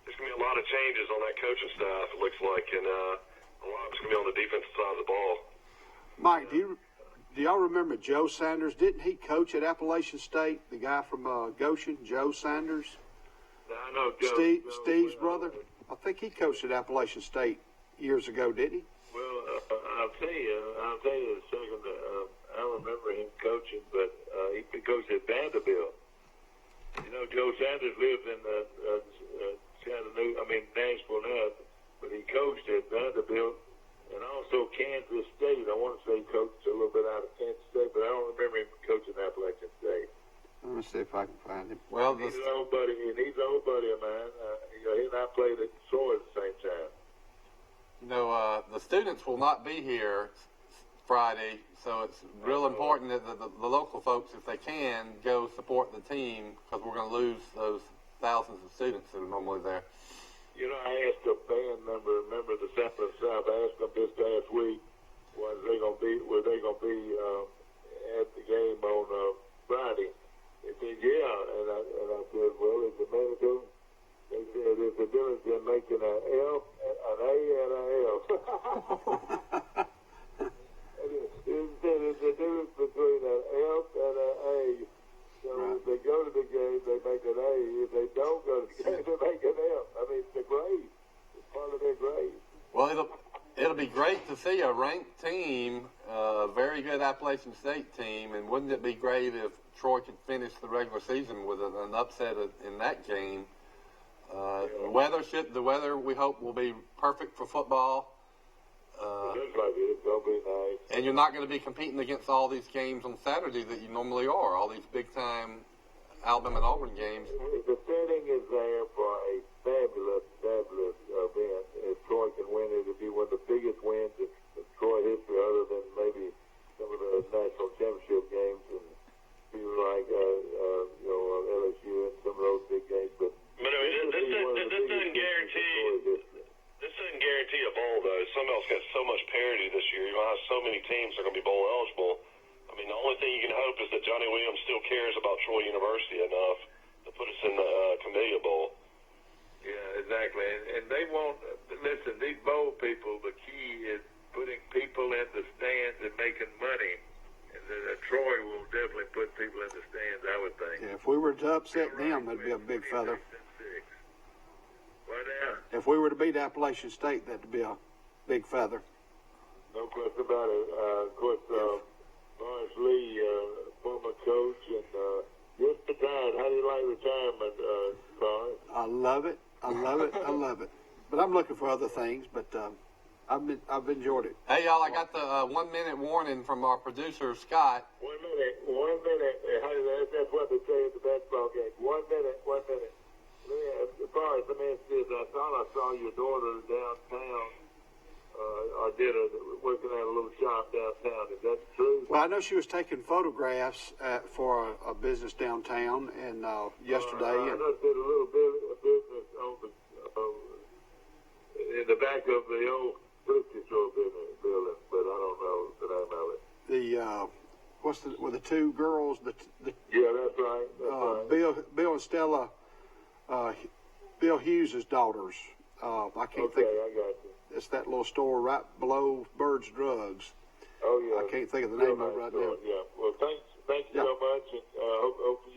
There's going to be a lot of changes on that coaching staff, it looks like, and a lot of it's going to be on the defensive side of the ball. Mike, do y'all remember Joe Sanders? Didn't he coach at Appalachian State? The guy from Goshen, Joe Sanders? I know Joe, Steve's brother? I think he coached at Appalachian State years ago, didn't he? Well, I'll tell you in a second. I remember him coaching, but he coached at Vanderbilt. You know, Joe Sanders lives in Nashville now, but he coached at Vanderbilt and also Kansas State. I want to say he coached a little bit out of Kansas State, but I don't remember him coaching Appalachian State. Let me see if I can find him. Well, He's an old buddy of mine. He and I played at Troy at the same time. you know, the students will not be here Friday, so it's real important that the local folks, if they can, go support the team because we're going to lose those thousands of students that are normally there. You know, I asked a band member of the Central South, I asked them this past week, were they going to be at the game on Friday? They said, yeah, and I said, well, is it mandatory? They said, there's a difference in making an F, an A, and an L. There's a difference between an F and an A. So if they go to the game, they make an A. If they don't go to the game, they make an F. I mean, it's the grade. It's part of their grade. Well, it'll be great to see a ranked team, a very good Appalachian State team, and wouldn't it be great if Troy could finish the regular season with an upset in that game? The weather we hope will be perfect for football. It looks like it's going to be nice. And you're not going to be competing against all these games on Saturday that you normally are, all these big-time Alabama and Auburn games. The setting is there for a fabulous event. If Troy can win it, it'll be one of the biggest wins in Troy history, other than maybe some of the national championship games and people like LSU and some of those big games. But I mean, this doesn't guarantee. This doesn't guarantee a bowl, though. Some else got so much parity this year. You're going to have so many teams that are going to be bowl eligible. I mean, the only thing you can hope is that Johnny Williams still cares about Troy University enough to put us in the Camellia Bowl. Yeah, exactly. And they won't listen. These bowl people, the key is putting people in the stands and making money. And Troy will definitely put people in the stands, I would think. Yeah, if we were to upset them, that'd be a big feather. What now? If we were to beat Appalachian State, that'd be a big feather. No question about it. Of course, Lawrence Lee, former coach, and just retired. How do you like retirement, Lawrence? I love it. I love it. But I'm looking for other things. But I've enjoyed it. Hey, y'all! I got the 1 minute warning from our producer Scott. 1 minute. That's what they say at the basketball game. 1 minute. Let me ask this. I thought I saw your daughter downtown, working at a little shop downtown. Is that true? Well, I know she was taking photographs for a business downtown, and yesterday. I know she did a little bit of business in the back of the old grocery store building, but I don't know the name of it. Were the two girls? Yeah, that's right. That's right. Bill and Stella. Bill Hughes' daughters. I can't think. I got you. It's that little store right below Bird's Drugs. Oh yeah. I can't think of the name of it right now. Yeah. Well, thank you so much, and hope to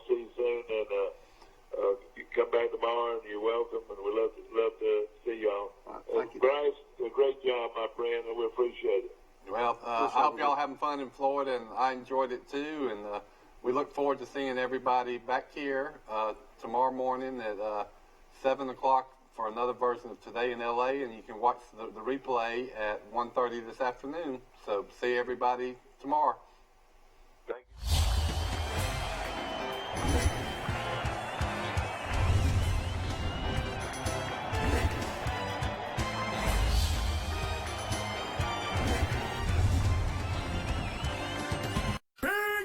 see you soon. And you come back tomorrow, and you're welcome. And we love to see y'all. Thank you. Bryce, a great job, my friend, and we appreciate it. Well, I hope y'all having fun in Florida, and I enjoyed it too. And we look forward to seeing everybody back here tomorrow morning at 7 o'clock for another version of Today in LA. And you can watch the replay at 1:30 this afternoon. So see everybody tomorrow. Thank you.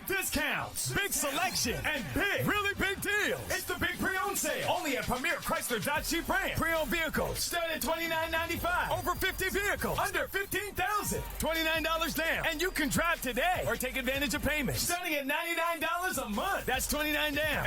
Discounts, big selection, and really big deals. It's the big pre-owned sale, only at Premier Chrysler Dodge Jeep Ram. Pre-owned vehicles start at $29.95. Over 50 vehicles under $15,000. $29 down, and you can drive today or take advantage of payments starting at $99 a month. That's $29 down